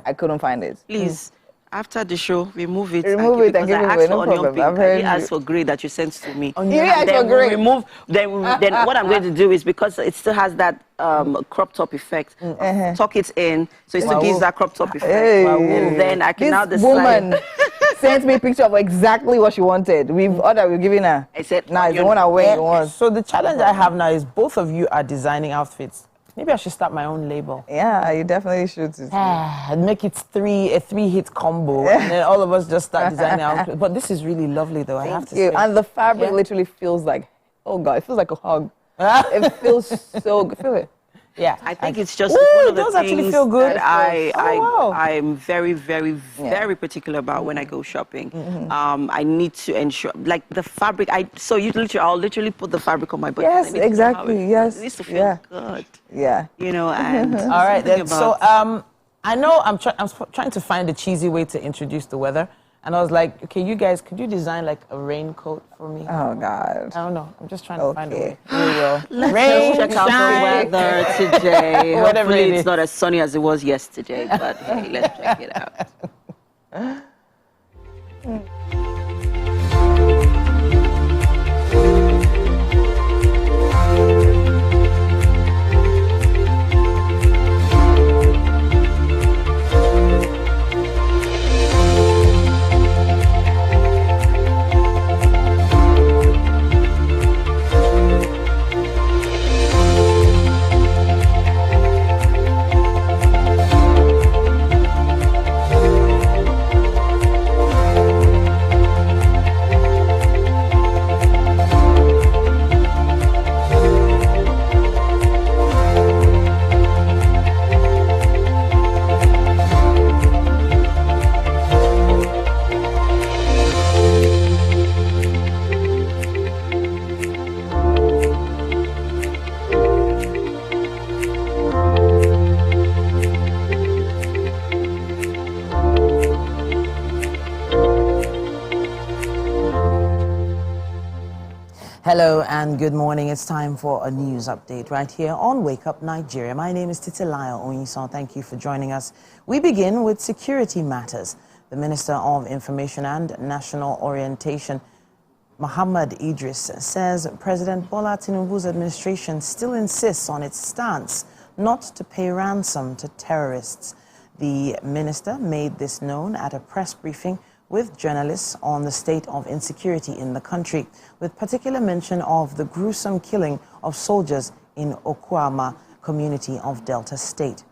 I couldn't find it. Please, after the show, remove it. Remove it and give it away. No problem. I've heard you. I asked for grey that you sent to me. You asked for grey. Remove. Then what I'm going to do is, because it still has that crop top effect, tuck it in so it still gives that crop top effect. Hey. And then I can now decide. Woman sent me a picture of exactly what she wanted. We've given her. I said, now it's the one I wear. So the challenge I have now is both of you are designing outfits. Maybe I should start my own label. Yeah, you definitely should. And make it a three-hit combo, and then all of us just start designing outfits. But this is really lovely, though. I have to say. And the fabric literally feels like, oh God, it feels like a hug. It feels so good. Feel it. Yeah, I think it's just one of the things actually feel good. that I'm very, very, very particular about when I go shopping. I need to ensure, like the fabric. I'll literally put the fabric on my body. Yes, exactly. Yes, it needs to feel good. Yeah, you know. And all right, then. So I know I'm trying to find a cheesy way to introduce the weather. And I was like, okay, you guys, could you design like a raincoat for me? Oh, God. I don't know. I'm just trying to find a way. We will. Let's check out the weather today. Hopefully it's not as sunny as it was yesterday, but hey, let's check it out. Hello and good morning. It's time for a news update right here on Wake Up Nigeria. My name is Titilayo Onyison. Thank you for joining us. We begin with security matters. The Minister of Information and National Orientation, Muhammad Idris, says President Bola Tinubu's administration still insists on its stance not to pay ransom to terrorists. The minister made this known at a press briefing with journalists on the state of insecurity in the country, with particular mention of the gruesome killing of soldiers in Okuama community of Delta State.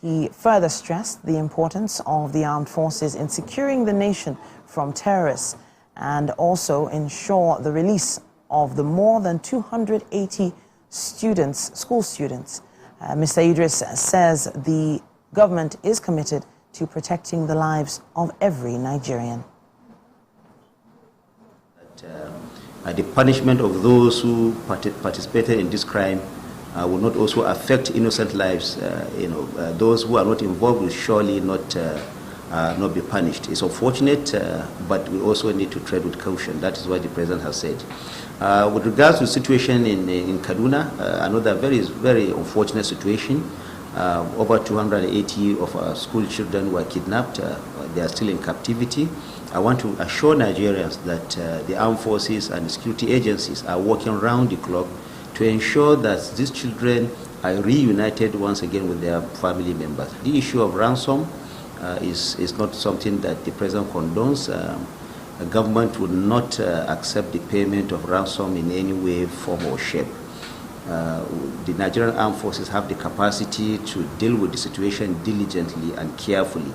He further stressed the importance of the armed forces in securing the nation from terrorists and also ensure the release of the more than 280 school students. Mr. Idris says the government is committed to protecting the lives of every Nigerian. The punishment of those who participated in this crime will not also affect innocent lives. Those who are not involved will surely not be punished. It's unfortunate, but we also need to tread with caution. That is what the president has said. With regards to the situation in Kaduna, another very, very unfortunate situation. Over 280 of our school children were kidnapped. They are still in captivity. I want to assure Nigerians that the armed forces and the security agencies are working around the clock to ensure that these children are reunited once again with their family members. The issue of ransom is not something that the president condones. The government would not accept the payment of ransom in any way, form, or shape. The Nigerian armed forces have the capacity to deal with the situation diligently and carefully.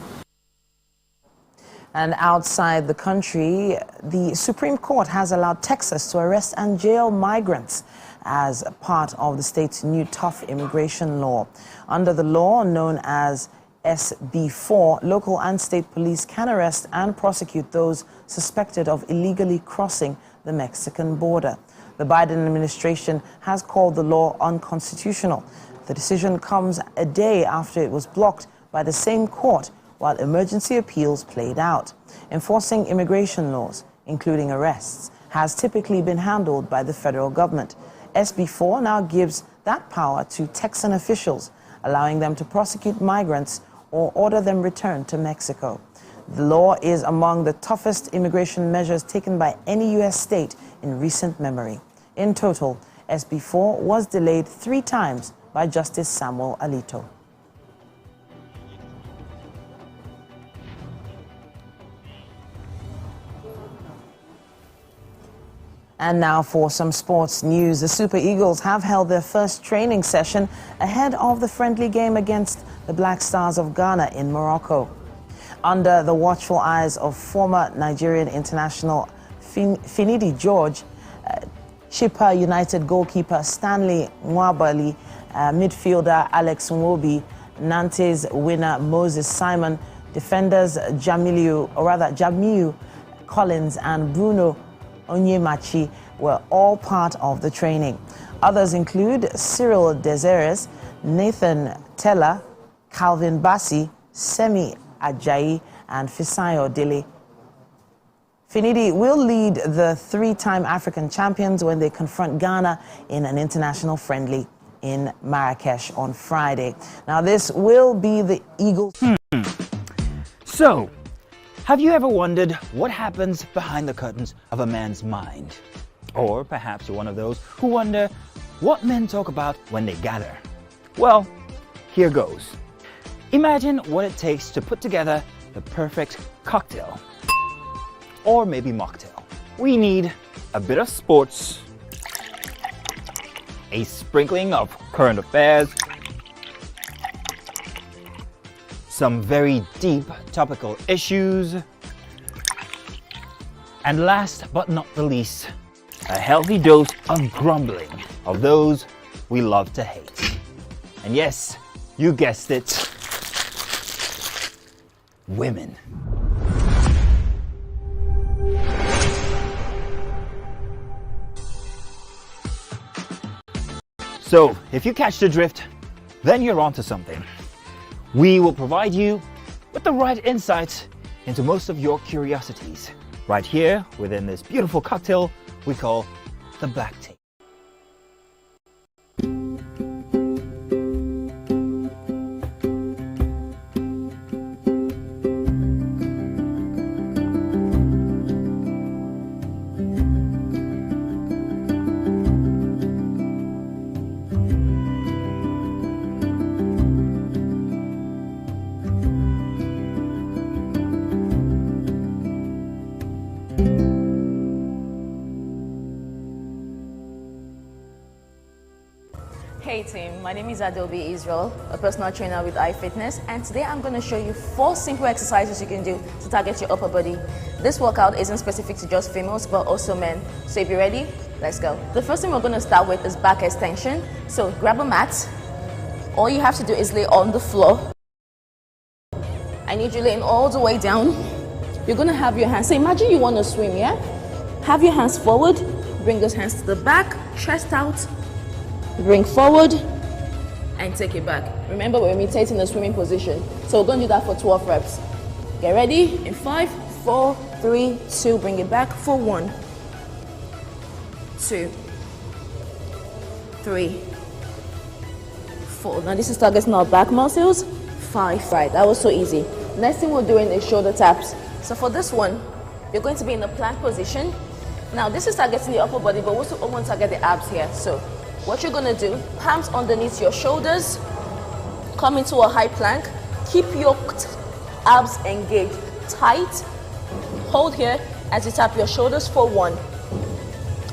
And outside the country, the Supreme Court has allowed Texas to arrest and jail migrants as part of the state's new tough immigration law. Under the law known as SB4, local and state police can arrest and prosecute those suspected of illegally crossing the Mexican border. The Biden administration has called the law unconstitutional. The decision comes a day after it was blocked by the same court while emergency appeals played out. Enforcing immigration laws, including arrests, has typically been handled by the federal government. SB4 now gives that power to Texan officials, allowing them to prosecute migrants or order them returned to Mexico. The law is among the toughest immigration measures taken by any U.S. state in recent memory. In total, SB 4 was delayed 3 times by Justice Samuel Alito. And now for some sports news. The Super Eagles have held their first training session ahead of the friendly game against the Black Stars of Ghana in Morocco. Under the watchful eyes of former Nigerian international Finidi George, Chippa United goalkeeper Stanley Nwabali, midfielder Alex Nwobi, Nantes winner Moses Simon, defenders Jamiu Collins and Bruno Onyemachi were all part of the training. Others include Cyril Desires, Nathan Teller, Calvin Bassi, Semi Ajayi, and Fisayo Dele. Finidi will lead the 3-time African champions when they confront Ghana in an international friendly in Marrakesh on Friday. Now, this will be the Eagles. So, have you ever wondered what happens behind the curtains of a man's mind? Or perhaps you're one of those who wonder what men talk about when they gather. Well, here goes. Imagine what it takes to put together the perfect cocktail. Or maybe mocktail. We need a bit of sports, a sprinkling of current affairs, some very deep topical issues, and last but not the least, a healthy dose of grumbling of those we love to hate. And yes, you guessed it, women. So, if you catch the drift, then you're onto something. We will provide you with the right insights into most of your curiosities, right here within this beautiful cocktail we call the Black Tea. Hey team, my name is Adobe Israel, a personal trainer with iFitness, and today I'm going to show you 4 simple exercises you can do to target your upper body. This workout isn't specific to just females but also men, so if you're ready, let's go. The first thing we're going to start with is back extension. So grab a mat. All you have to do is lay on the floor. I need you laying all the way down. You're going to have your hands, so imagine you want to swim, yeah? Have your hands forward, bring those hands to the back, chest out, bring forward and take it back. Remember, we're imitating the swimming position, so we're going to do that for 12 reps. Get ready in 5, 4, 3, 2, bring it back for 1, 2, 3, 4. Now this is targeting our back muscles. 5. Right, that was so easy. Next thing we're doing is shoulder taps. So for this one, you're going to be in a plank position. Now this is targeting the upper body, but we also want to target the abs here. So what you're going to do, palms underneath your shoulders, come into a high plank, keep your abs engaged, tight, hold here as you tap your shoulders for 1,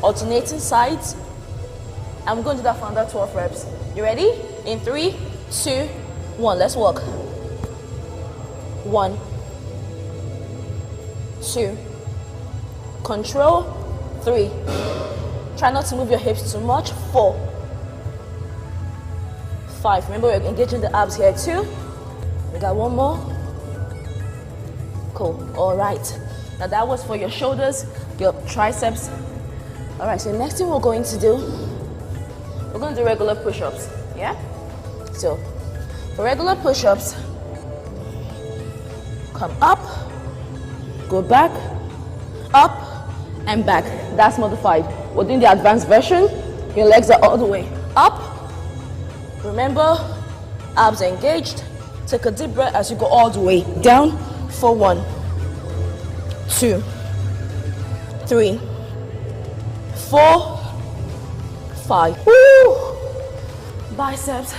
alternating sides. I'm going to do that for another 12 reps. You ready? In 3, 2, 1, let's walk. 1, 2, control, 3. Try not to move your hips too much. 4, 5. Remember, we're engaging the abs here too. We got one more. Cool. All right. Now that was for your shoulders, your triceps. All right. So the next thing we're going to do, we're going to do regular push-ups. Yeah. So for regular push-ups, come up, go back, up, and back. That's modified. We're doing the advanced version. Your legs are all the way up. Remember, abs engaged, Take a deep breath as you go all the way down for 1, 2, 3, 4, 5. Woo! Biceps,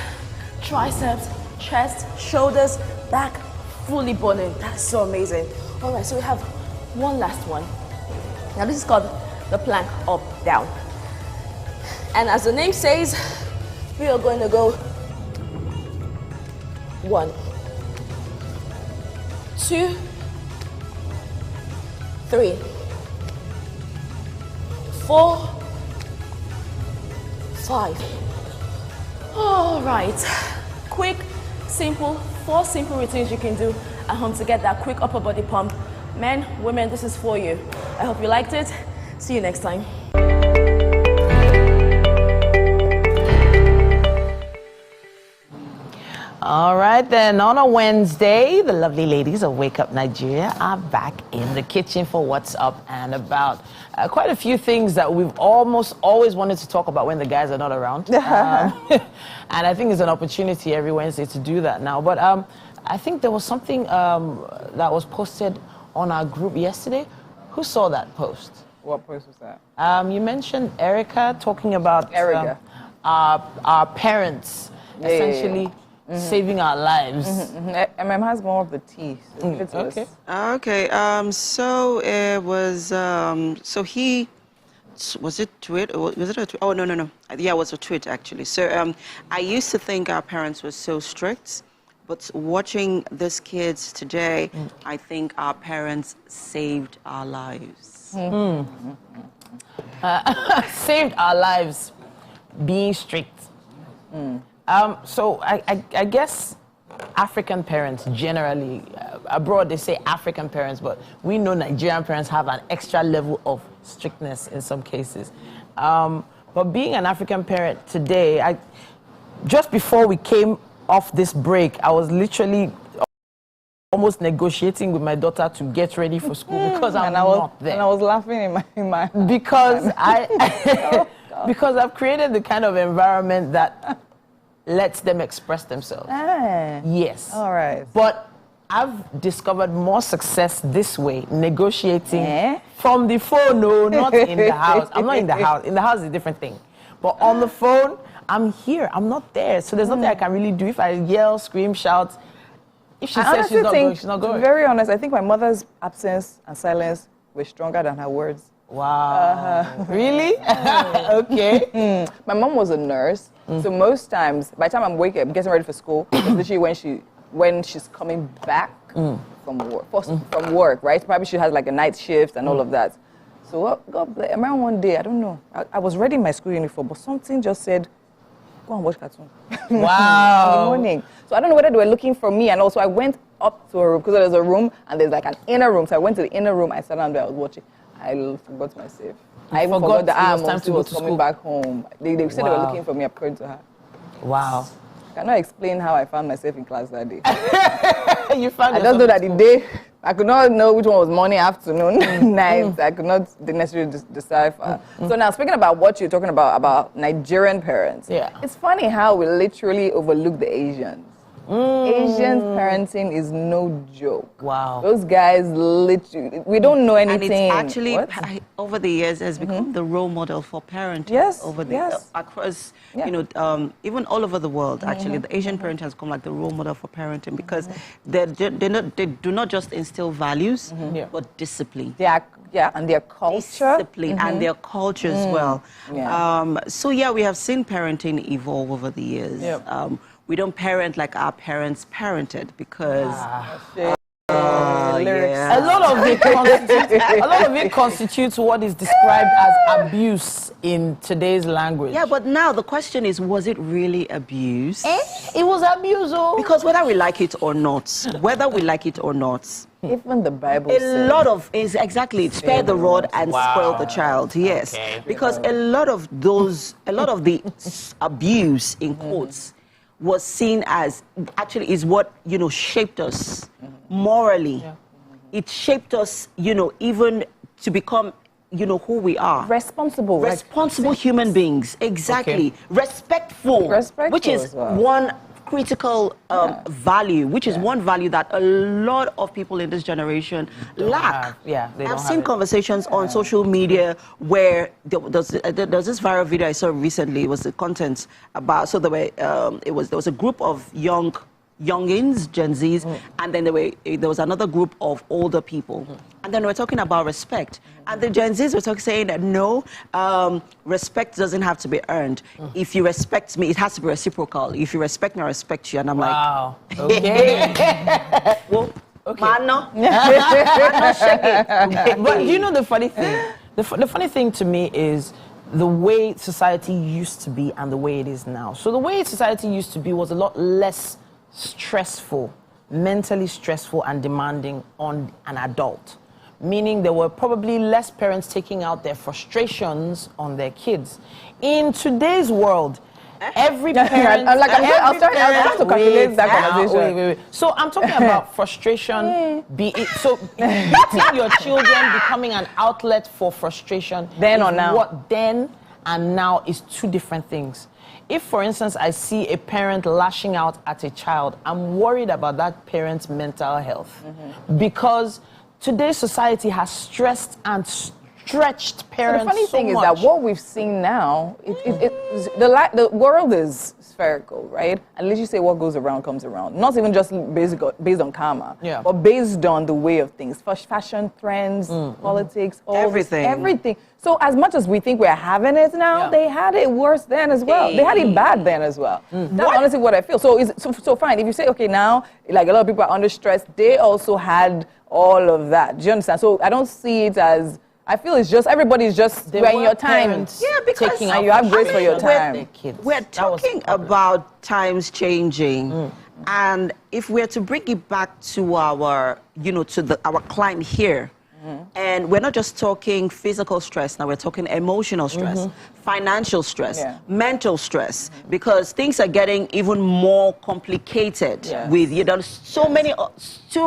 triceps, chest, shoulders, back, fully burning. That's so amazing. All right, so we have one last one. Now this is called the plank up, down. And as the name says, we are going to go 1, 2, 3, 4, 5. All right, quick, simple, 4 simple routines you can do at home to get that quick upper body pump. Men, women, this is for you. I hope you liked it. See you next time. All right, then, on a Wednesday, the lovely ladies of Wake Up Nigeria are back in the kitchen for What's Up and About. Quite a few things that we've almost always wanted to talk about when the guys are not around. And I think it's an opportunity every Wednesday to do that now. But I think there was something that was posted on our group yesterday. Who saw that post? What post was that? You mentioned Erica talking about our parents, essentially. Saving our lives. MM has more of the tea. So give it to us. Okay. So it was. So he. Was it tweet? Was it a tweet? Oh no. Yeah, it was a tweet actually. So I used to think our parents were so strict, but watching these kids today, I think our parents saved our lives. Saved our lives, being strict. So I guess African parents generally, abroad they say African parents, but we know Nigerian parents have an extra level of strictness in some cases. But being an African parent today, just before we came off this break, I was literally almost negotiating with my daughter to get ready for school because I'm not there. And I was laughing in my because because I've created the kind of environment that lets them express themselves. Yes. All right. But I've discovered more success this way, negotiating from the phone, no, not in the house. I'm not in the house. In the house is a different thing. But on the phone, I'm here. I'm not there. So there's nothing I can really do. If I yell, scream, shout, if she says she's not going, she's not going. To be very honest, I think my mother's absence and silence were stronger than her words. Wow. Really? Okay. My mom was a nurse, so most times, by the time I'm getting ready for school, it's literally when she's coming back from work, right? Probably she has like a night shift and all of that. So God bless. Around one day, I don't know, I was ready in my school uniform, but something just said, go and watch cartoon. Wow. In the morning. So I don't know whether they were looking for me, and also I went up to a room, because there's a room and there's like an inner room. So I went to the inner room, I sat down there, I was watching. I forgot myself. I even forgot that I was coming back home. They said they were looking for me, according to her. Wow. I cannot explain how I found myself in class that day. You found I just know that the day, I could not know which one was morning, afternoon, night. I could not necessarily decipher. So now, speaking about what you're talking about Nigerian parents, it's funny how we literally overlook the Asians. Asian parenting is no joke. Wow. Those guys literally, we don't know anything. And it's actually, over the years, has become the role model for parenting. Yes, across, even all over the world, actually, the Asian parent has become like the role model for parenting because they do not just instill values, but discipline. And their culture. Discipline and their culture as well. So we have seen parenting evolve over the years. We don't parent like our parents parented because a lot of it constitutes what is described as abuse in today's language. Yeah, but now the question is, was it really abuse? It was abuse, because whether we like it or not, even the Bible says a lot of is exactly spare the rod and spoil the child. Yes, because a lot of the abuse in quotes was seen as actually is what shaped us morally. It shaped us, even to become, who we are. Responsible human beings. Exactly. Respectful, which is one critical value, which is one value that a lot of people in this generation lack. I've seen conversations on social media where there was this viral video I saw recently. It was the content about, so there was a group of youngins, Gen Zs, and then there was another group of older people. And then we're talking about respect. And the Gen Zs were saying that no, respect doesn't have to be earned. If you respect me, it has to be reciprocal. If you respect me, I respect you. And I'm wow. Okay. Well, okay. But you know the funny thing? The funny thing to me is the way society used to be and the way it is now. So the way society used to be was a lot less stressful, mentally stressful and demanding on an adult. Meaning there were probably less parents taking out their frustrations on their kids. In today's world, every parent... I'm to calculate that conversation. Wait. So I'm talking about frustration, beating your children becoming an outlet for frustration. Then or now? What then and now is two different things. If, for instance, I see a parent lashing out at a child, I'm worried about that parent's mental health. Because today's society has stressed and stretched parents so much. The funny thing is that what we've seen now, the world is spherical, right? And let's just say what goes around comes around. Not even just based on karma, but based on the way of things. Fashion trends, politics, everything. So as much as we think we're having it now, they had it worse then as well. They had it bad then as well. That's honestly what I feel. So fine, if you say, okay, now, like a lot of people are under stress, they also had all of that. Do you understand? So I don't see it as, I feel it's just, everybody's just, we're in your time. Because and you have grace for your time. We're talking about times changing. And if we're to bring it back to our, our client here, and we're not just talking physical stress now, we're talking emotional stress, financial stress, mental stress, because things are getting even more complicated with, so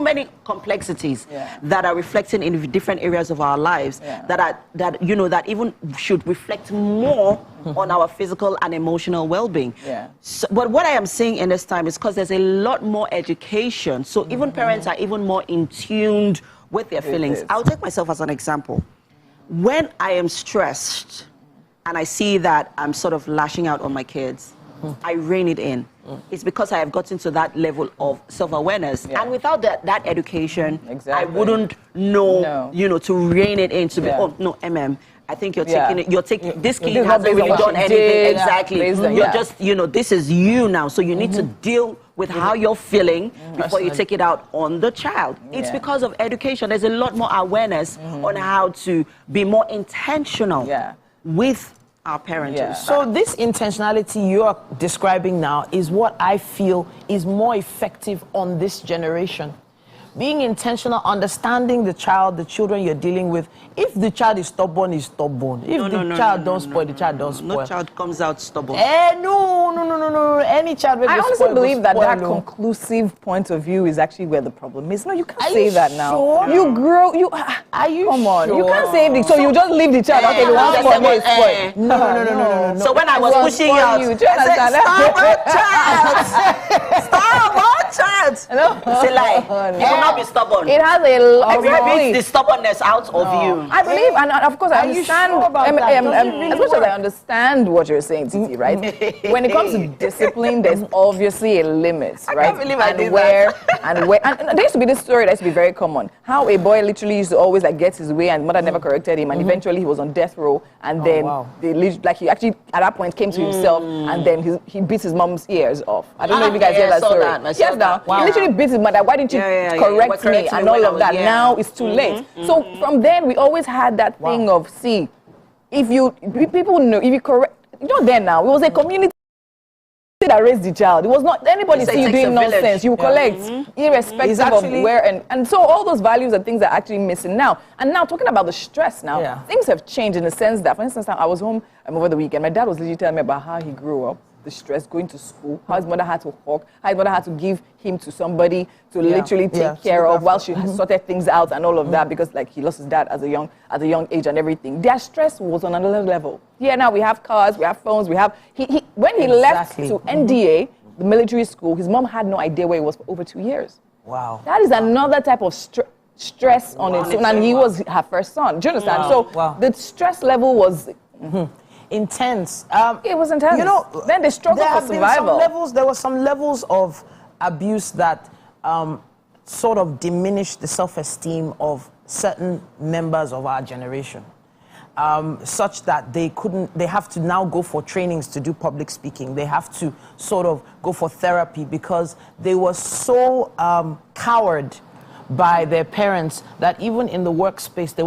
many complexities that are reflecting in different areas of our lives that even should reflect more on our physical and emotional well-being. So, but what I am seeing in this time is because there's a lot more education, so even parents are even more in tuned with their feelings. I'll take myself as an example. When I am stressed and I see that I'm sort of lashing out on my kids, I rein it in. It's because I have gotten to that level of self-awareness. And without that education, I wouldn't know, to rein it in, to be, oh, no, I think you're taking it, this kid hasn't really done anything. You're just, this is you now. So you need to deal with how you're feeling before you take it out on the child. It's because of education. There's a lot more awareness on how to be more intentional with our parenting. So this intentionality you're describing now is what I feel is more effective on this generation. Being intentional, understanding the children you're dealing with. If the child is stubborn, he's stubborn. If the child don't spoil, the child don't spoil. No child comes out stubborn. No. Any child will I honestly believe that conclusive point of view is actually where the problem is. No, you can't say that now. Sure? You grow, are you come on, sure? you can't say it. So you just leave the child. Okay, the one spoil, No. So when I was pushing you out, I said, stubborn child. It's a lie. You will not be stubborn. It has a lot. Exactly. The stubbornness out of you. I believe, and of course, I understand. As much as I understand what you're saying, Titi, right? When it comes to discipline, there's obviously a limit, right? I can't believe I did that. And there used to be this story that used to be very common. How a boy literally used to always get his way, and mother never corrected him, and eventually he was on death row, and then he actually at that point came to himself, and then he beat his mom's ears off. I don't know if you guys hear that story. Yes, now he literally beat his mother. Why didn't you correct me and all of that? Now it's too late. So from then we always had that thing of, see, if people know, if you correct, then now it was a community that raised the child. It was not anybody see you doing nonsense. You collect, irrespective of where, and so all those values and things are actually missing now. And now talking about the stress now, things have changed in the sense that, for instance, I was home over the weekend. My dad was literally telling me about how he grew up, the stress, going to school, how his mother had to hawk, how his mother had to give him to somebody to literally take care of while she sorted things out and all of that, because he lost his dad at a young age and everything. Their stress was on another level. Here now we have cars, we have phones, we have when he left to NDA, the military school. His mom had no idea where he was for over 2 years. Wow. That is another type of stress on its own, and he was her first son. Do you understand? So the stress level was intense. It was intense. You know, then they struggled for survival. There were some levels of abuse that sort of diminished the self-esteem of certain members of our generation. Such that they have to now go for trainings to do public speaking. They have to sort of go for therapy because they were so cowered by their parents that even in the workspace they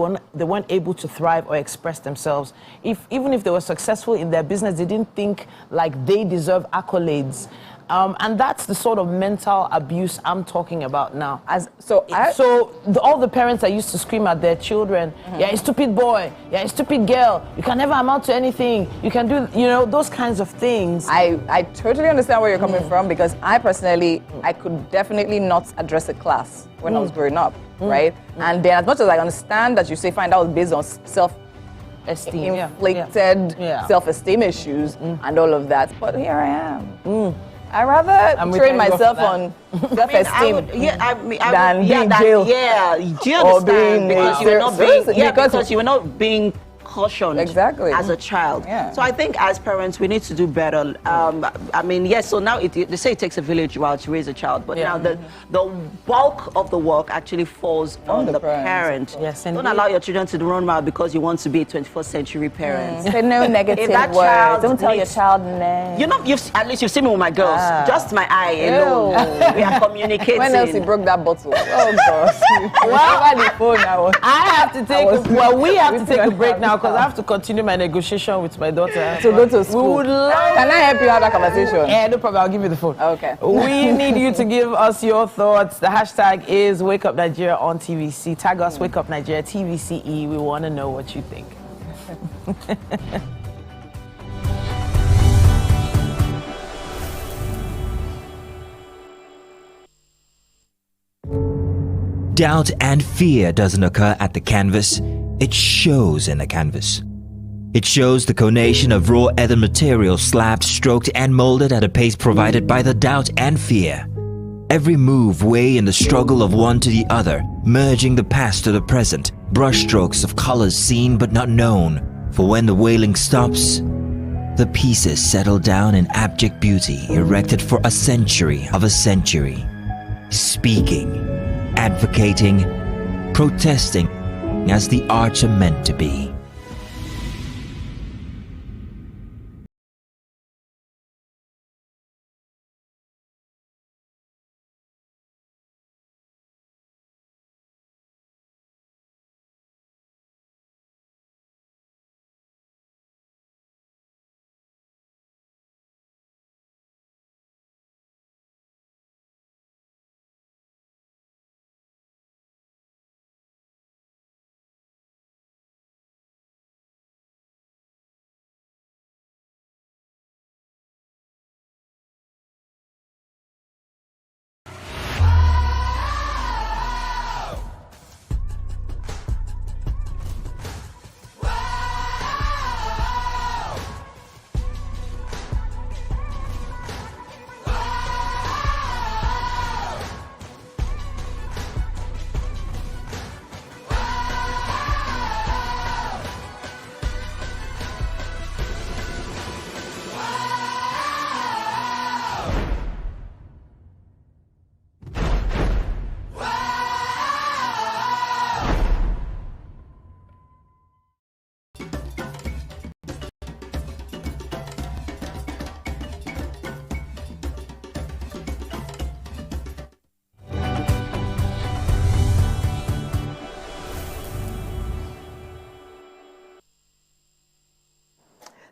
weren't able to thrive or express themselves. Even if they were successful in their business, they didn't think like they deserve accolades. And that's the sort of mental abuse I'm talking about now. All the parents that used to scream at their children, "You're a stupid boy, you're a stupid girl, you can never amount to anything, you can do," those kinds of things. I totally understand where you're coming from, because I personally, I could definitely not address a class when I was growing up, right? And then as much as I understand that you say, fine, that was based on self-esteem, inflicted self-esteem issues and all of that, but here I am. I rather train myself on self-esteem than being jailed. Yeah, do you understand? Because you were not being cautioned as a child. Yeah. So I think as parents, we need to do better. I mean, yes, so now they say it takes a village while to raise a child, but now the bulk of the work actually falls on the parent. Yes, don't allow your children to run wild because you want to be a 21st century parent. Say no negative words. Don't tell your child names. At least you've seen me with my girls. Just my eye alone. We are communicating. When else he broke that bottle? Oh gosh. I have to take. We have to take a break now because I have to continue my negotiation with my daughter. To go to school. Can I help you have that conversation? Yeah, no problem. I'll give you the phone. Okay. We need you to give us your thoughts. The hashtag is Wake Up Nigeria on TVC. Tag us Wake Up Nigeria TVCE. We want to know what you think. Doubt and fear doesn't occur at the canvas, it shows in the canvas. It shows the conation of raw ether material slabbed, stroked and molded at a pace provided by the doubt and fear. Every move weigh in the struggle of one to the other, merging the past to the present, brushstrokes of colors seen but not known. For when the wailing stops, the pieces settle down in abject beauty erected for a century of a century. Speaking, advocating, protesting as the arts are meant to be.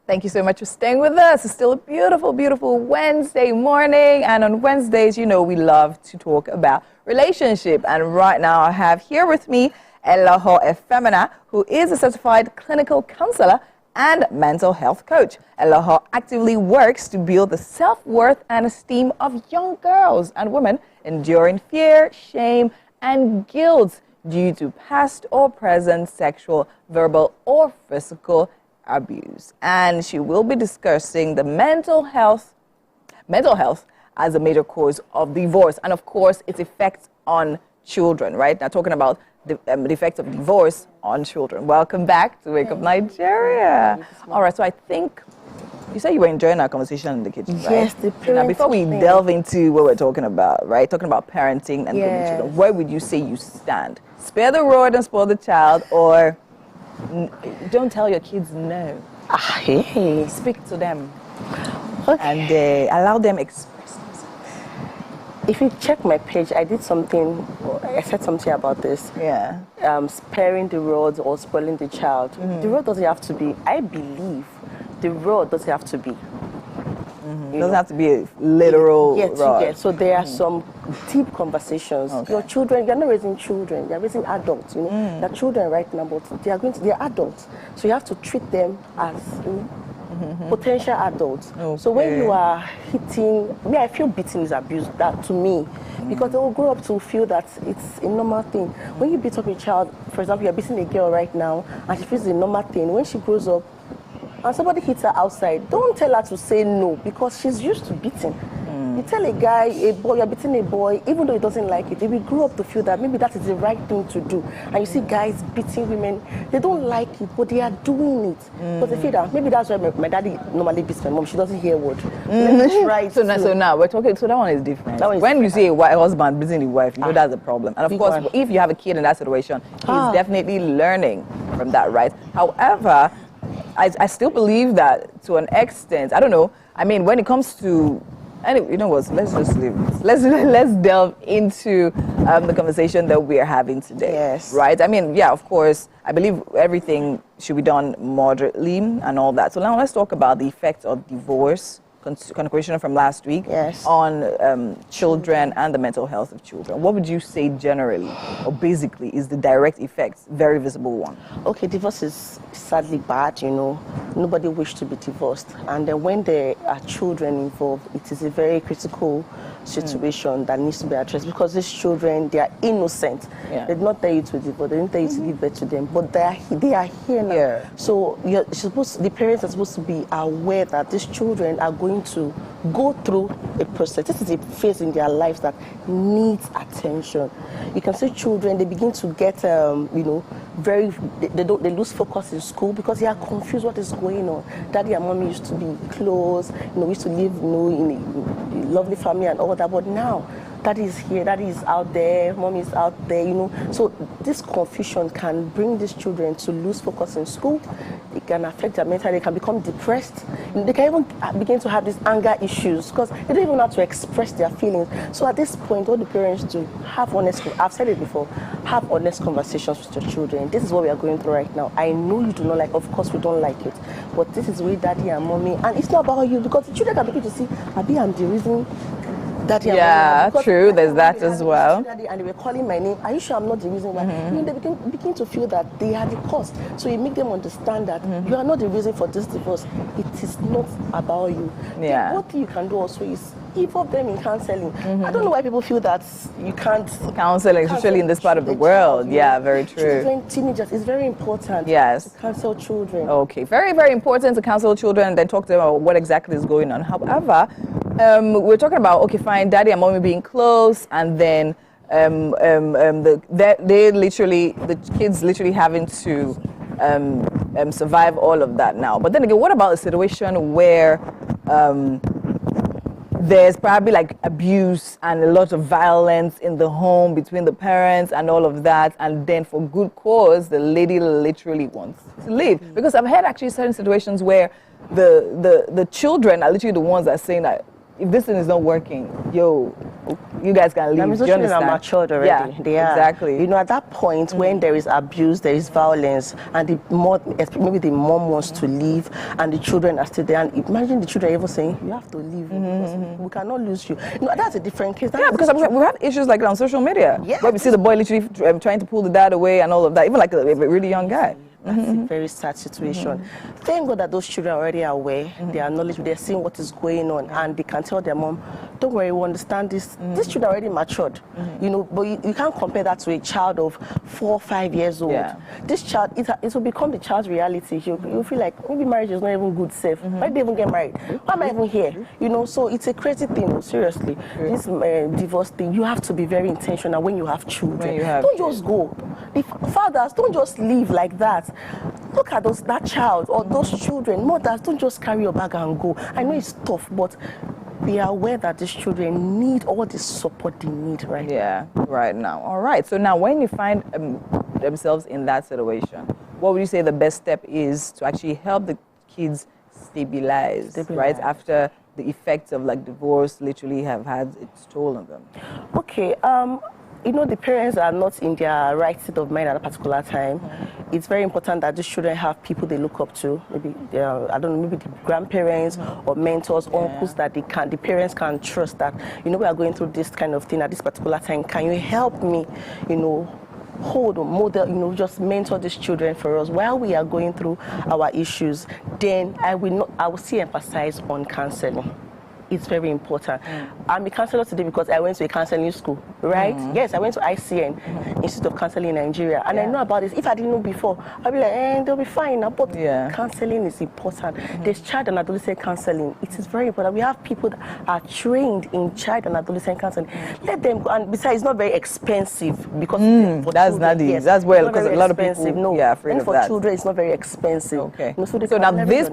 Thank you so much for staying with us. It's still a beautiful, beautiful Wednesday morning. And on Wednesdays, you know, we love to talk about relationship. And right now I have here with me Eloho Efemina, who is a certified clinical counselor and mental health coach. Eloho actively works to build the self-worth and esteem of young girls and women enduring fear, shame, and guilt due to past or present sexual, verbal, or physical abuse. And she will be discussing the mental health as a major cause of divorce, and of course, its effects on children, right? Now, talking about the effects of divorce on children. Welcome back to Wake Up Nigeria. All right, so I think you said you were enjoying our conversation in the kitchen, right? Yes, the parenting. Now, before we delve into what we're talking about, right? Talking about parenting and grooming children, where would you say you stand? Spare the rod and spoil the child, or don't tell your kids no? Hey. Speak to them. Okay. And allow them express themselves. If you check my page, I said something about this. Yeah. Sparing the rod or spoiling the child. The rod doesn't have to be, I believe, the rod doesn't have to be. It doesn't have to be a literal rod. Yes. So there are some deep conversations. Okay. Your children, you're not raising children, you're raising adults, They're children right now, but they're adults. So you have to treat them as, potential adults. Okay. So when you are hitting, I feel beating is abuse, that to me, because they will grow up to feel that it's a normal thing. When you beat up a child, for example, you're beating a girl right now, and she feels it's a normal thing. When she grows up, and somebody hits her outside, don't tell her to say no, because she's used to beating. You tell a guy, a boy, you're beating a boy, even though he doesn't like it, they will grow up to feel that maybe that is the right thing to do. And you see guys beating women, they don't like it, but they are doing it. Because they feel that, maybe that's why my daddy normally beats my mom, she doesn't hear a word. Right. So now we're talking, so that one is different. That one is when you see a husband beating the wife, you know that's a problem. And of course, if you have a kid in that situation, he's definitely learning from that, right? However, I still believe that to an extent, I don't know, I mean, when it comes to, anyway, you know what, let's just leave it. Let's delve into the conversation that we're having today. Yes. Right? I mean, yeah, of course, I believe everything should be done moderately and all that. So now let's talk about the effects of divorce, conclusion from last week, on children and the mental health of children. What would you say generally, or basically, is the direct effects, very visible one? Okay, divorce is sadly bad, Nobody wishes to be divorced. And then when there are children involved, it is a very critical situation that needs to be addressed, because these children, they are innocent. Yeah. They did not tell you to divorce, they didn't tell you to give birth to them, but they are here now. Yeah. So the parents are supposed to be aware that these children are going to go through a process. This is a phase in their lives that needs attention. You can see children, they begin to get, they lose focus in school because they are confused what is going on. Daddy and mommy used to be close, we used to live, in a lovely family and all that, but now, Daddy is here, Daddy is out there, Mommy is out there, So this confusion can bring these children to lose focus in school. It can affect their mental, they can become depressed. They can even begin to have these anger issues because they don't even know how to express their feelings. So at this point, what the parents do, I've said it before, have honest conversations with your children. This is what we are going through right now. I know you do not like, of course we don't like it, but this is where Daddy and Mommy, and it's not about you, because the children can begin to see, Abi, I'm the reason. Daddy, yeah, true. There's that as well. And they were calling my name. Are you sure I'm not the reason why? They begin to feel that they are the cause. So you make them understand that you are not the reason for this divorce. It is not about you. Yeah. What you can do also is involve them in counseling. I don't know why people feel that you can't. Counseling, especially in this part of the world. Yeah, very true. Children, teenagers, it's very important. Yes. To counsel children. Okay, very, very important to counsel children and then talk to them about what exactly is going on. However, we're talking about, okay, fine, Daddy and Mommy being close, and then the kids literally having to survive all of that now. But then again, what about a situation where there's probably like abuse and a lot of violence in the home between the parents and all of that, and then for good cause, the lady literally wants to leave? Because I've had actually certain situations where the children are literally the ones that are saying that if this thing is not working, you guys can leave. I mean, those children are matured already. Yeah, they are. Exactly. At that point when there is abuse, there is violence, and maybe the mom wants to leave, and the children are still there. And imagine the children even saying, "You have to leave. We cannot lose you." That's a different case. Because we have issues like that on social media, yes, where we see the boy literally trying to pull the dad away and all of that, even like a really young guy. That's a very sad situation. Thank God that those children are already aware, they are knowledgeable, they're seeing what is going on, and they can tell their mom, don't worry, we understand this. These children are already matured, you know, but you can't compare that to a child of 4 or 5 years old. Yeah. This child, it will become the child's reality. You'll feel like maybe marriage is not even good, safe. Why did they even get married? Why am I even here? You know, so it's a crazy thing, seriously. This divorce thing, you have to be very intentional when you have children. Don't just go. The fathers, don't just leave like that. Look at that child or those children. Mothers, don't just carry your bag and go. I know it's tough, but be aware that these children need all the support they need right now. Right now. All right. So now when you find themselves in that situation, what would you say the best step is to actually help the kids stabilize. Right? After the effects of like divorce literally have had its toll on them? Okay. You know, the parents are not in their right state of mind at a particular time. It's very important that these children have people they look up to. Maybe I don't know, maybe the grandparents or mentors, uncles that the parents can trust that, you know, we are going through this kind of thing at this particular time. Can you help me, you know, hold or model, you know, just mentor these children for us while we are going through our issues? Then I will still emphasize on counseling. It's very important. I'm a counselor today because I went to a counseling school, right? Yes, I went to ICN, Institute of Counseling in Nigeria, and I know about this. If I didn't know before, I'd be like, they'll be fine now. But counseling is important. There's child and adolescent counseling. It is very important. We have people that are trained in child and adolescent counseling. Let them go. And besides, it's not very expensive because that's not the that's well because a lot of people are afraid of for that. Children, it's not very expensive. Okay. You know, so now this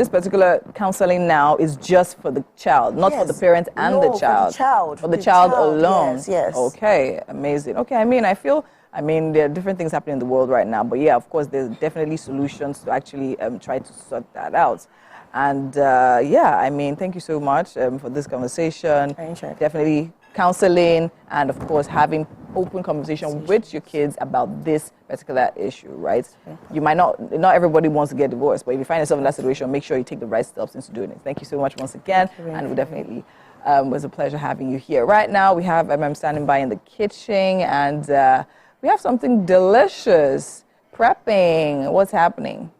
particular counseling now is just for the child, not for the parent and the child. For the child alone. Yes. Okay, amazing. Okay, I mean, there are different things happening in the world right now, but yeah, of course, there's definitely solutions to actually try to sort that out. And I mean, thank you so much for this conversation. Definitely counseling and, of course, having open conversation with your kids about this particular issue, right? You might not everybody wants to get divorced, but if you find yourself in that situation, make sure you take the right steps into doing it. Thank you so much once again, and we definitely was a pleasure having you here. Right now, we have I'm standing by in the kitchen, and we have something delicious prepping. What's happening?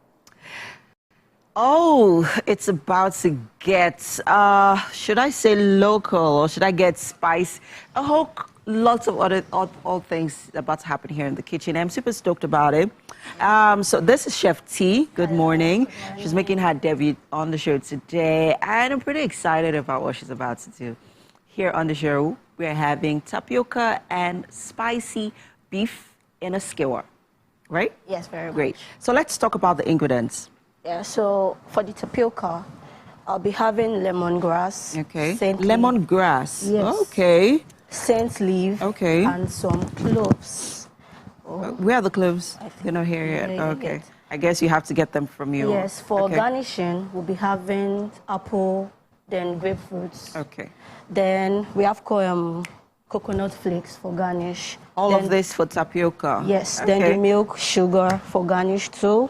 Oh, it's about to get, should I say local or should I get spice? A whole lots of other things about to happen here in the kitchen. I'm super stoked about it. So this is Chef T. Good morning. She's making her debut on the show today, and I'm pretty excited about what she's about to do. Here on the show, we're having tapioca and spicy beef in a skewer, right? Yes, very great. So let's talk about the ingredients. Yeah, so for the tapioca, I'll be having lemongrass. Okay. Lemongrass. Yes. Okay. Scent leaf. Okay. And some cloves. Where are the cloves? They're not here yet. Okay. I guess you have to get them from you. Yes. For garnishing, we'll be having apple, then grapefruits. Okay. Then we have coconut flakes for garnish. All of this for tapioca? Yes. Okay. Then the milk, sugar for garnish too.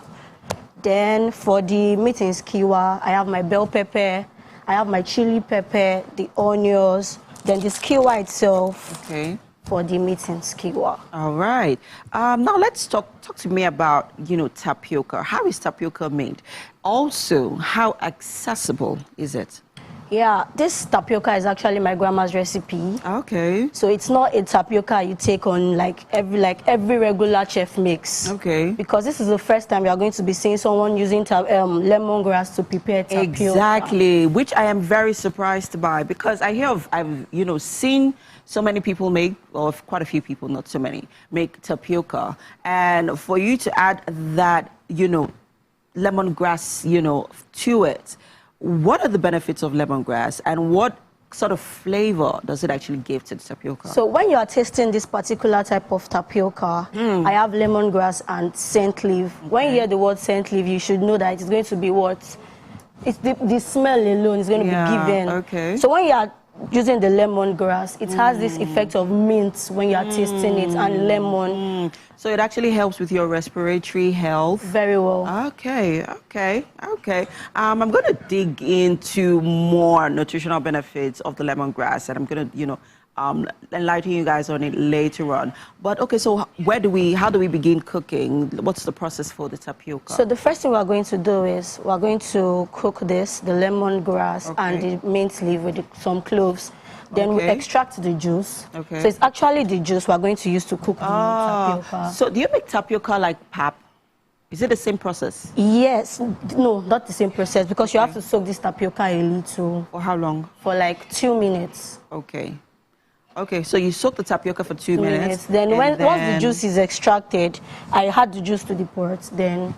Then for the meat in skewer, I have my bell pepper, I have my chili pepper, the onions, then the skewer itself. Okay. For the meat in skewer. All right. Now let's talk to me about, tapioca. How is tapioca made? Also, how accessible is it? Yeah, this tapioca is actually my grandma's recipe. Okay. So it's not a tapioca you take on like every regular chef makes. Okay. Because this is the first time you are going to be seeing someone using lemongrass to prepare tapioca. Exactly, which I am very surprised by, because I've seen so many people make, or quite a few people, not so many, make tapioca, and for you to add that lemongrass to it. What are the benefits of lemongrass, and what sort of flavor does it actually give to the tapioca? So when you are tasting this particular type of tapioca, I have lemongrass and scent leaf. Okay. When you hear the word scent leaf, you should know that it's going to be what? It's the smell alone is going to be given. Okay. So when you are using the lemongrass, it has this effect of mint when you are tasting it, and lemon. So it actually helps with your respiratory health? Very well. Okay. I'm going to dig into more nutritional benefits of the lemongrass, and I'm going to, enlighten you guys on it later on. But okay, so how do we begin cooking? What's the process for the tapioca? So the first thing we're going to do is we're going to cook this, the lemongrass and the mint leaf with some cloves. Then we extract the juice. Okay. So it's actually the juice we're going to use to cook the tapioca. So do you make tapioca like pap? Is it the same process? Yes. No, not the same process because you have to soak this tapioca a little. For how long? For like 2 minutes. Okay. Okay, so you soak the tapioca for 2 minutes. Then once the juice is extracted, I add the juice to the pot, then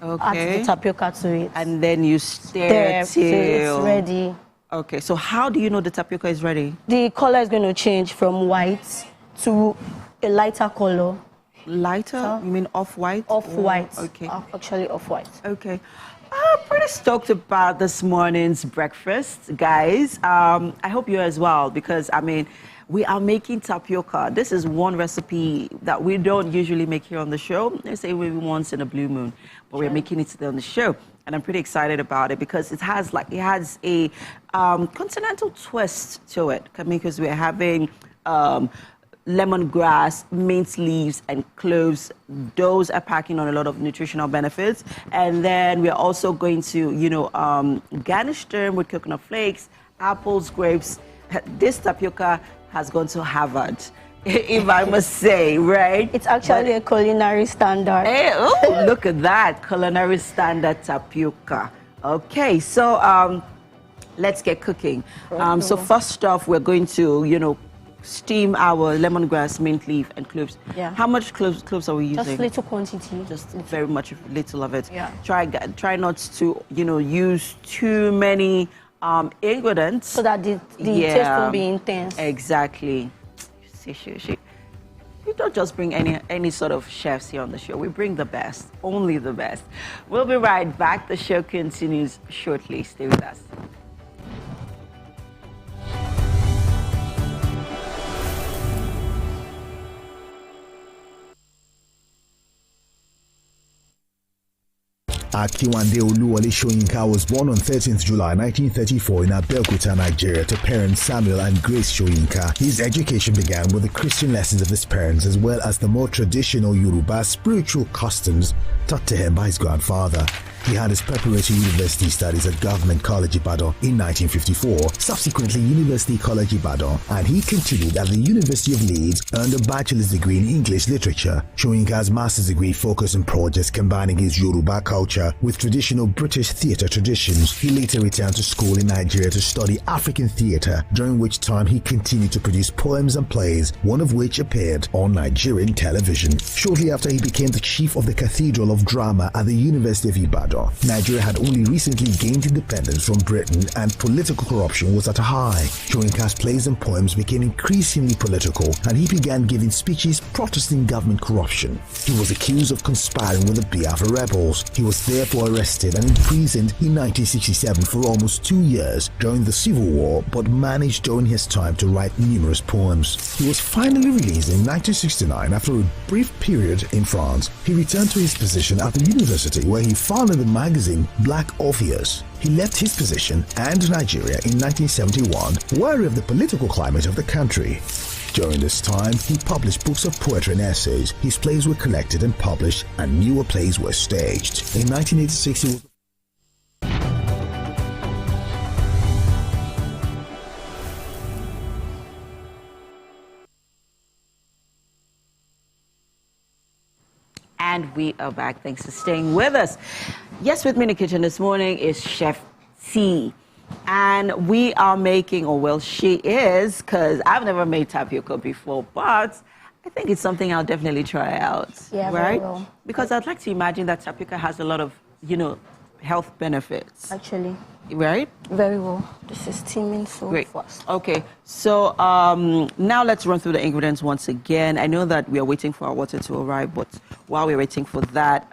add the tapioca to it. And then you stir till it's ready. Okay, so how do you know the tapioca is ready? The color is going to change from white to a lighter color. Lighter? You mean off-white? Off-white. Okay. Actually off-white. Okay. I'm pretty stoked about this morning's breakfast, guys. I hope you as well, because, I mean, we are making tapioca. This is one recipe that we don't usually make here on the show. They say maybe once in a blue moon, but we're making it today on the show. And I'm pretty excited about it because it has a continental twist to it. Because we're having lemongrass, mint leaves, and cloves. Those are packing on a lot of nutritional benefits. And then we're also going to, garnish them with coconut flakes, apples, grapes. This tapioca has gone to Harvard, if I must say, right? It's actually a culinary standard. Hey, oh, look at that, culinary standard tapioca. Okay, so let's get cooking. So first off, we're going to, steam our lemongrass, mint leaf, and cloves. Yeah. How much cloves are we using? Just little quantity. Just very much little of it. Yeah. Try not to, use too many ingredients. So that the taste will be intense. Exactly. See. We don't just bring any sort of chefs here on the show. We bring the best, only the best. We'll be right back. The show continues shortly. Stay with us. Akiwande Oluwole Soyinka was born on 13th July 1934 in Abeokuta, Nigeria, to parents Samuel and Grace Soyinka. His education began with the Christian lessons of his parents as well as the more traditional Yoruba spiritual customs taught to him by his grandfather. He had his preparatory university studies at Government College Ibadan in 1954, subsequently University College Ibadan, and he continued at the University of Leeds, earned a bachelor's degree in English literature. Soyinka's master's degree focused on projects combining his Yoruba culture with traditional British theatre traditions. He later returned to school in Nigeria to study African theatre, during which time he continued to produce poems and plays, one of which appeared on Nigerian television. Shortly after, he became the chief of the Cathedral of Drama at the University of Ibadan. Nigeria had only recently gained independence from Britain and political corruption was at a high. Soyinka's plays and poems became increasingly political and he began giving speeches protesting government corruption. He was accused of conspiring with the Biafra rebels. He was therefore arrested and imprisoned in 1967 for almost 2 years during the Civil War, but managed during his time to write numerous poems. He was finally released in 1969 after a brief period in France. He returned to his position at the university where he founded the magazine Black Orpheus. He left his position and Nigeria in 1971, wary of the political climate of the country. During this time, he published books of poetry and essays. His plays were collected and published, and newer plays were staged. In 1986, he was And we are back. Thanks for staying with us. Yes, with me in the kitchen this morning is Chef T. And we are making, or well, she is, because I've never made tapioca before, but I think it's something I'll definitely try out. Yeah, right? very well. Because I'd like to imagine that tapioca has a lot of, health benefits. Actually. Right? Very well. This is steaming so Great. fast. Okay, so now let's run through the ingredients once again. I know that we are waiting for our water to arrive, but while we're waiting for that,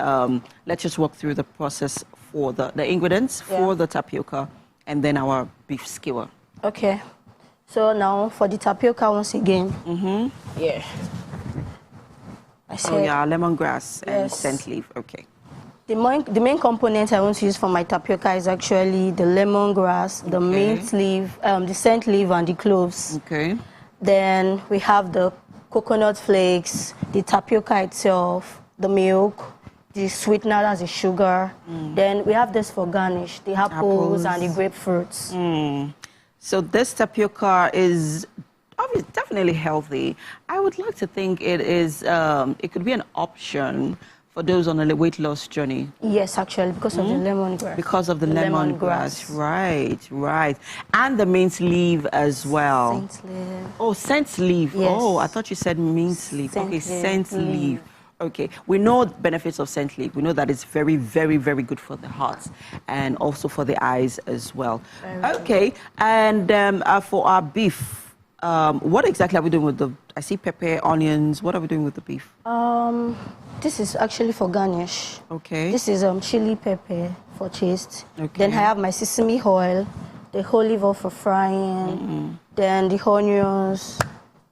let's just walk through the process for the ingredients for the tapioca and then our beef skewer. Okay. So now for the tapioca once again. Yeah. I said, Lemongrass and scent leaf. Okay. The main component I want to use for my tapioca is actually the lemongrass, the mint leaf, the scent leaf, and the cloves. Okay. Then we have the coconut flakes, the tapioca itself, the milk, the sweetener, that's the sugar. Then we have this for garnish, the apples and the grapefruits. So this tapioca is definitely healthy. I would like to think it is, it could be an option for those on a weight loss journey. Yes, actually, because of the lemongrass. Because of the lemongrass. Right. And the mint leaf as well. Saint leaf. Oh, scent leaf. Yes. Oh, I thought you said mint leaf. Scent Okay, leaf. scent leaf. Okay, we know the benefits of scent leaf. We know that it's very, very, very good for the heart and also for the eyes as well. Okay, and for our beef, what exactly are we doing with the, I see pepper, onions. What are we doing with the beef? This is actually for garnish. Okay. This is chili pepper for taste. Okay. Then I have my sesame oil, the olive oil for frying, then the onions,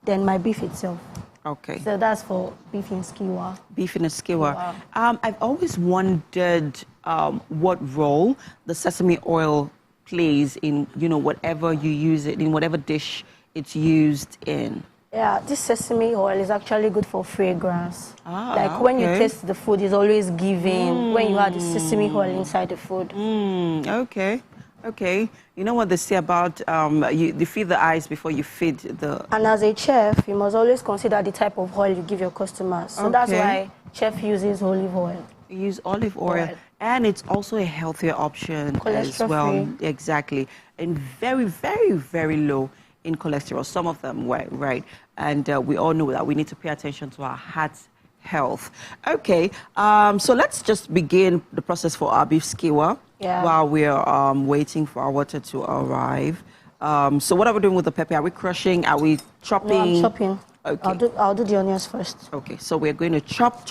then my beef itself. Okay. So that's for beef in skewer. Beef in a skewer. Wow. I've always wondered what role the sesame oil plays in, whatever you use it, in whatever dish it's used in. Yeah, this sesame oil is actually good for fragrance. Ah, when you okay. taste the food, it's always giving when you add the sesame oil inside the food. Okay. You know what they say about you feed the eyes before you feed the... And as a chef, you must always consider the type of oil you give your customers. So that's why chef uses olive oil. You use olive oil. And it's also a healthier option as well. Cholesterol-free. Exactly. And very, very, very low in cholesterol. Some of them were, right? And we all know that we need to pay attention to our heart health. Okay, so let's just begin the process for our beef skewer while we're waiting for our water to arrive. So what are we doing with the pepper? Are we crushing? Are we chopping? No, I'm chopping. Okay. I'll do the onions first. Okay, so we're going to chop.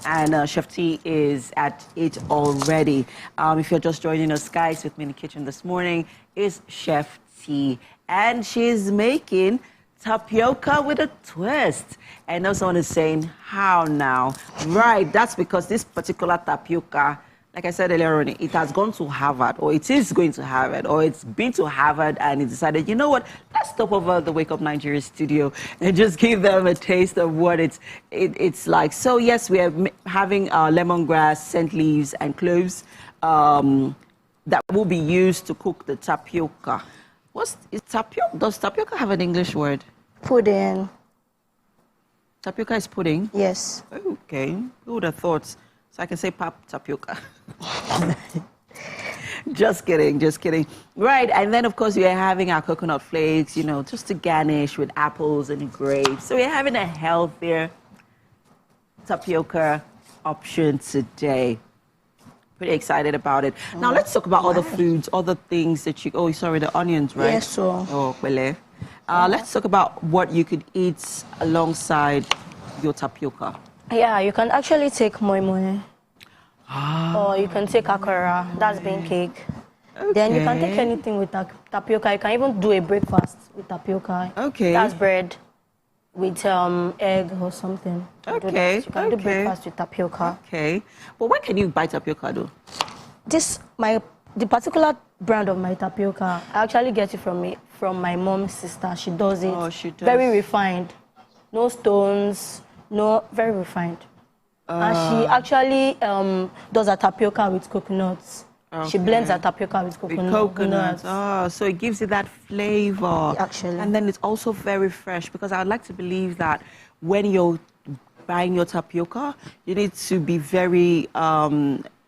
And Chef T is at it already. If you're just joining us, guys, with me in the kitchen this morning is Chef T. And she's making tapioca with a twist. And now someone is saying, how now? Right, that's because this particular tapioca, like I said earlier on, it has gone to Harvard, or it is going to Harvard, or it's been to Harvard, and it decided, you know what, let's stop over the Wake Up Nigeria studio and just give them a taste of what it's like. So yes, we are having lemongrass, scent leaves, and cloves that will be used to cook the tapioca. Does tapioca have an English word? Pudding. Tapioca is pudding? Yes. Okay. Who would have thought? So I can say pap tapioca. Just kidding. Right, and then of course we are having our coconut flakes, just to garnish with apples and grapes. So we're having a healthier tapioca option today. Pretty excited about it. Now let's talk about other foods, other things that you... Oh, sorry, the onions, right? Yes, so. Oh, pele. Let's talk about what you could eat alongside your tapioca. Yeah, you can actually take moi moi. Or you can take akara, that's bean cake. Okay. Then you can take anything with tapioca. You can even do a breakfast with tapioca. Okay. That's bread with egg or something. Okay. You can do breakfast with tapioca. Okay. But where can you buy tapioca though? The particular brand of my tapioca, I actually get it from my mom's sister. She does it. Oh, she does. Very refined. No stones, very refined. And she actually does a tapioca with coconuts. Okay. She blends her tapioca with coconuts. Oh, so it gives you that flavor. Actually. And then it's also very fresh, because I would like to believe that when you're buying your tapioca, you need to be very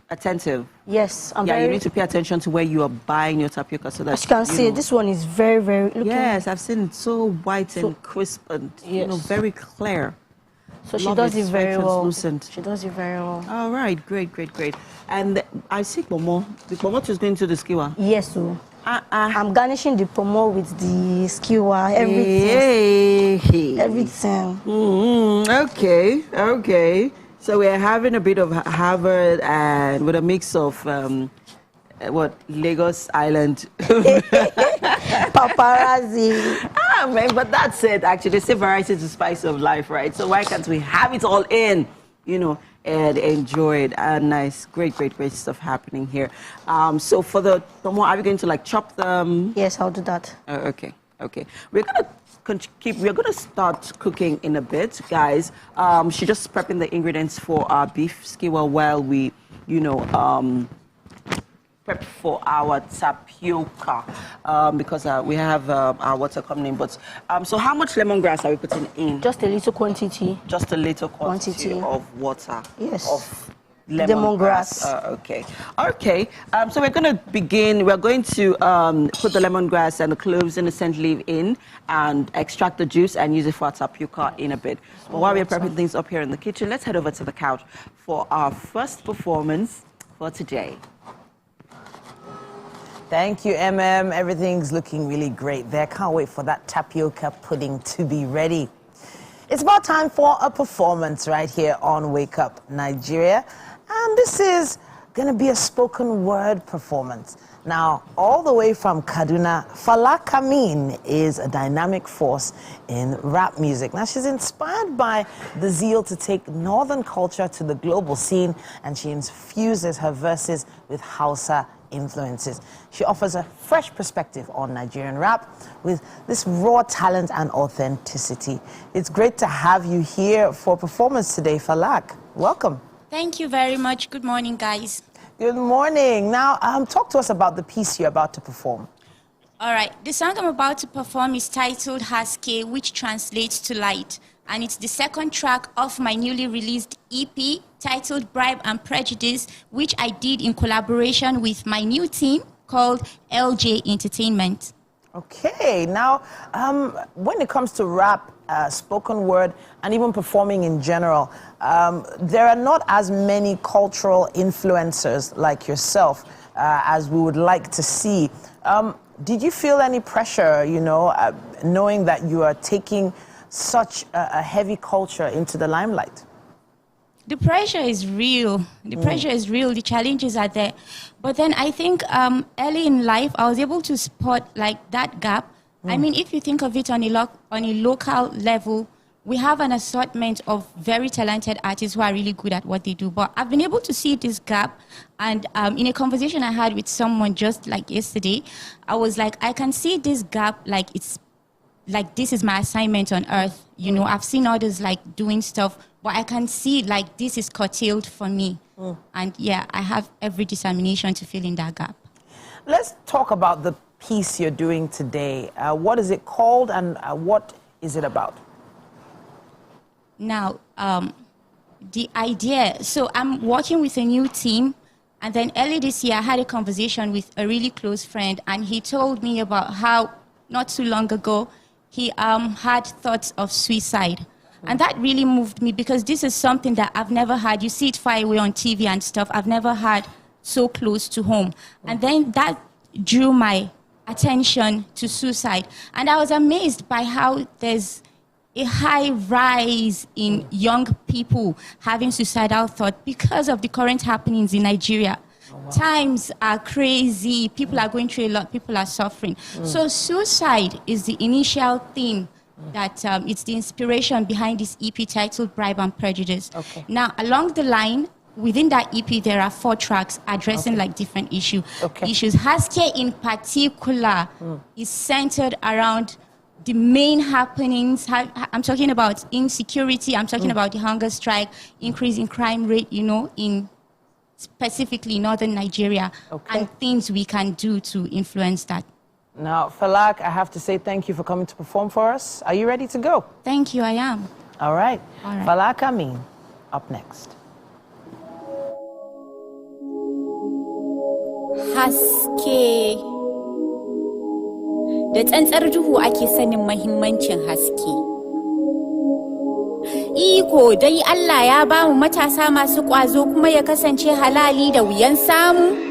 attentive. Yes, you need to pay attention to where you are buying your tapioca, so that as you can see, this one is very, very looking. Yes, I've seen it so white and crisp and very clear. So she does it very well. Translucent. She does it very well. All right, great. And I see pomo. The pomo is going to the skewer. Yes, so I'm garnishing the pomo with the skewer. Everything. Hey. Everything. Okay. So we're having a bit of Harvard and with a mix of Lagos Island. Paparazzi. Man, but that's it, actually. They say variety is the spice of life, right? So why can't we have it all in, and enjoy it? Nice, great stuff happening here. So for the pomo, are we going to chop them? Yes, I'll do that. Okay. We're going to We're going to start cooking in a bit, guys. She's just prepping the ingredients for our beef skewer while we, prep for our tapioca because we have our water coming in. But so how much lemongrass are we putting in? Just a little quantity. Just a little quantity of water. Yes. Of lemongrass. Okay. So we're going to begin. We're going to put the lemongrass and the cloves and the scent leaf in and extract the juice and use it for our tapioca in a bit. But while we're prepping things up here in the kitchen, let's head over to the couch for our first performance for today. Thank you, Everything's looking really great there. Can't wait for that tapioca pudding to be ready. It's about time for a performance right here on Wake Up Nigeria. And this is going to be a spoken word performance. Now, all the way from Kaduna, Falak Amin is a dynamic force in rap music. Now, she's inspired by the zeal to take northern culture to the global scene, and she infuses her verses with Hausa influences. She offers a fresh perspective on Nigerian rap with this raw talent and authenticity. It's great to have you here for performance today, Falak. Welcome. Thank you very much. Good morning, guys. Good morning. Now, talk to us about the piece you're about to perform. All right. The song I'm about to perform is titled Haske, which translates to light. And it's the second track of my newly released EP titled Bribe and Prejudice, which I did in collaboration with my new team called LJ Entertainment. Okay. Now, when it comes to rap, spoken word, and even performing in general, there are not as many cultural influencers like yourself as we would like to see. Did you feel any pressure, knowing that you are taking such a heavy culture into the limelight? The pressure is real. The pressure is real. The challenges are there. But then I think early in life, I was able to spot like that gap. I mean, if you think of it on a local level, we have an assortment of very talented artists who are really good at what they do. But I've been able to see this gap. And in a conversation I had with someone just like yesterday, I was like, I can see this gap like it's like this is my assignment on earth. I've seen others like doing stuff, but I can see like this is curtailed for me. And yeah, I have every determination to fill in that gap. Let's talk about the piece you're doing today. What is it called and what is it about? Now, the idea, so I'm working with a new team, and then early this year I had a conversation with a really close friend, and he told me about how not too long ago he had thoughts of suicide. And that really moved me because this is something that I've never had. You see it far away on TV and stuff. I've never had so close to home. And then that drew my attention to suicide. And I was amazed by how there's a high rise in young people having suicidal thought because of the current happenings in Nigeria. Times are crazy. People are going through a lot. People are suffering. So suicide is the initial theme that it's the inspiration behind this EP titled Bribe and Prejudice. Okay. Now, along the line, within that EP, there are 4 tracks addressing like different issues. Haske in particular is centered around the main happenings. I'm talking about insecurity. I'm talking about the hunger strike, increase in crime rate, in specifically northern Nigeria, and things we can do to influence that. Now, Falak, I have to say thank you for coming to perform for us. Are you ready to go? Thank you, I am. All right. Falak Amin, up next. Haske. Da tsantsar duhu ake sanin mahimmancin haske. Iko dai Allah ya ba mu matasa masu ƙwazo kuma ya kasance halali da wuyan samu.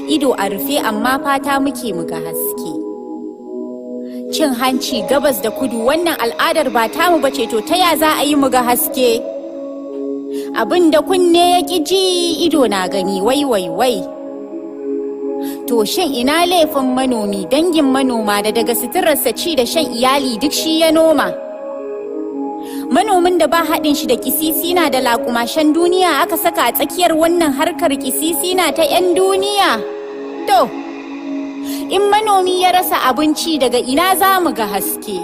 Ido a rufe amma fata muke mu ga haske. Cin hanci gabas da kudu wannan al'adar ba tamu bace, to ta ya za a yi mu ga haske? Abin da kunne ya ƙi ji ido na gani wai wai wai. To shin ina laifin manomi, dangin manoma da daga suturarsa ci da shan iyali duk shi ya noma? Manomin da ba haɗin shi da kisisi na da laƙumashen duniya aka saka a tsakiyar wannan harkar kisisi na ta 'yan duniya. To, In manomi ya rasa abinci daga ina za mu ga haske.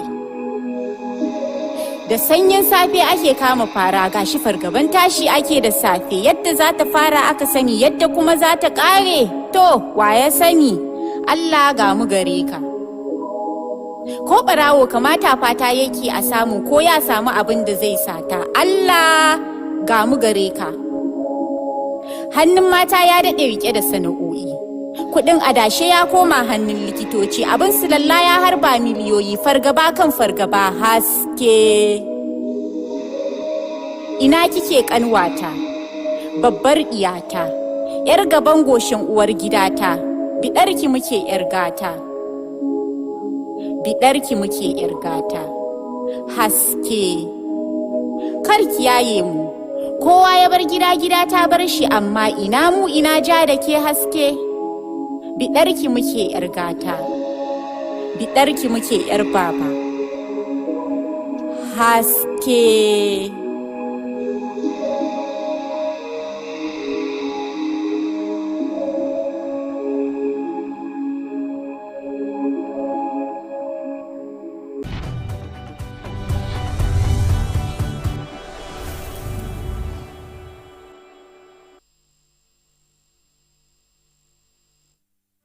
Da sanyin safe ake kama fara gashi fargaban tashi ake da safe yadda za ta fara aka sani yadda kuma za ta kare to wa ya sani Allah ga mu gare ka. Ko barawo kamata fata yake a samu ko ya samu abin da zai sata Allah ga mu gare ka. Hannun mata ya daɗe rike da sana'o'i. Kudin adashe ya koma hannun likitoci abin silalla ya harba miliyoyi fargaba kan fargaba haske. Ina kike kanwata babbar iyata yar gaban goshin uwar gidata bidarki muke yar gata. Bidarki muke yar gata haske. Kar kiyaye mu kowa ya bar gida ta bar shi amma ina mu ina ja da ke haske. Bidarki muke yar gata bidarki muke yar baba haske.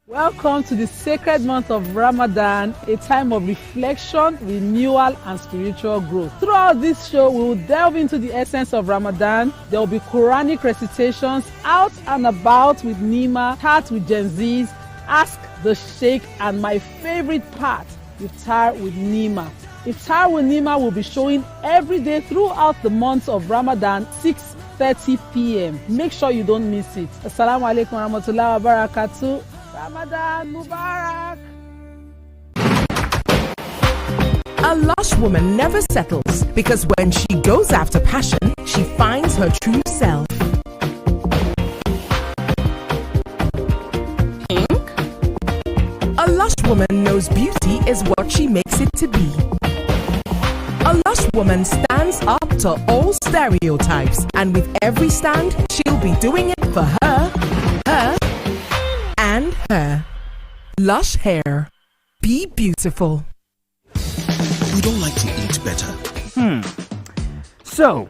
Welcome to the sacred month of Ramadan, a time of reflection, renewal, and spiritual growth. Throughout this show, we will delve into the essence of Ramadan. There will be Quranic recitations, out and about with Nima, chat with Gen Zs, ask the Sheikh, and my favorite part, Iftar with Nima. Iftar with Nima will be showing every day throughout the month of Ramadan, 6:30 p.m. Make sure you don't miss it. Assalamu alaikum warahmatullahi wabarakatuh. Ramadan Mubarak! A lush woman never settles because when she goes after passion, she finds her true self. Pink? A lush woman knows beauty is what she makes it to be. A lush woman stands up to all stereotypes, and with every stand, she'll be doing it for her, and her. Lush hair. Be beautiful. We don't like to eat better. So,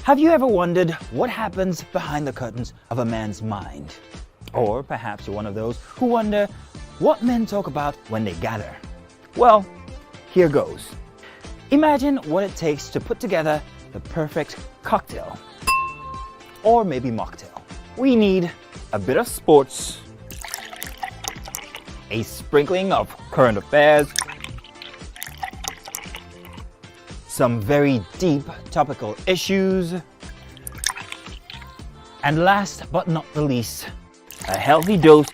have you ever wondered what happens behind the curtains of a man's mind? Or perhaps you're one of those who wonder what men talk about when they gather. Well, here goes. Imagine what it takes to put together the perfect cocktail. Or maybe mocktail. We need a bit of sports, a sprinkling of current affairs, some very deep topical issues, and last but not the least, a healthy dose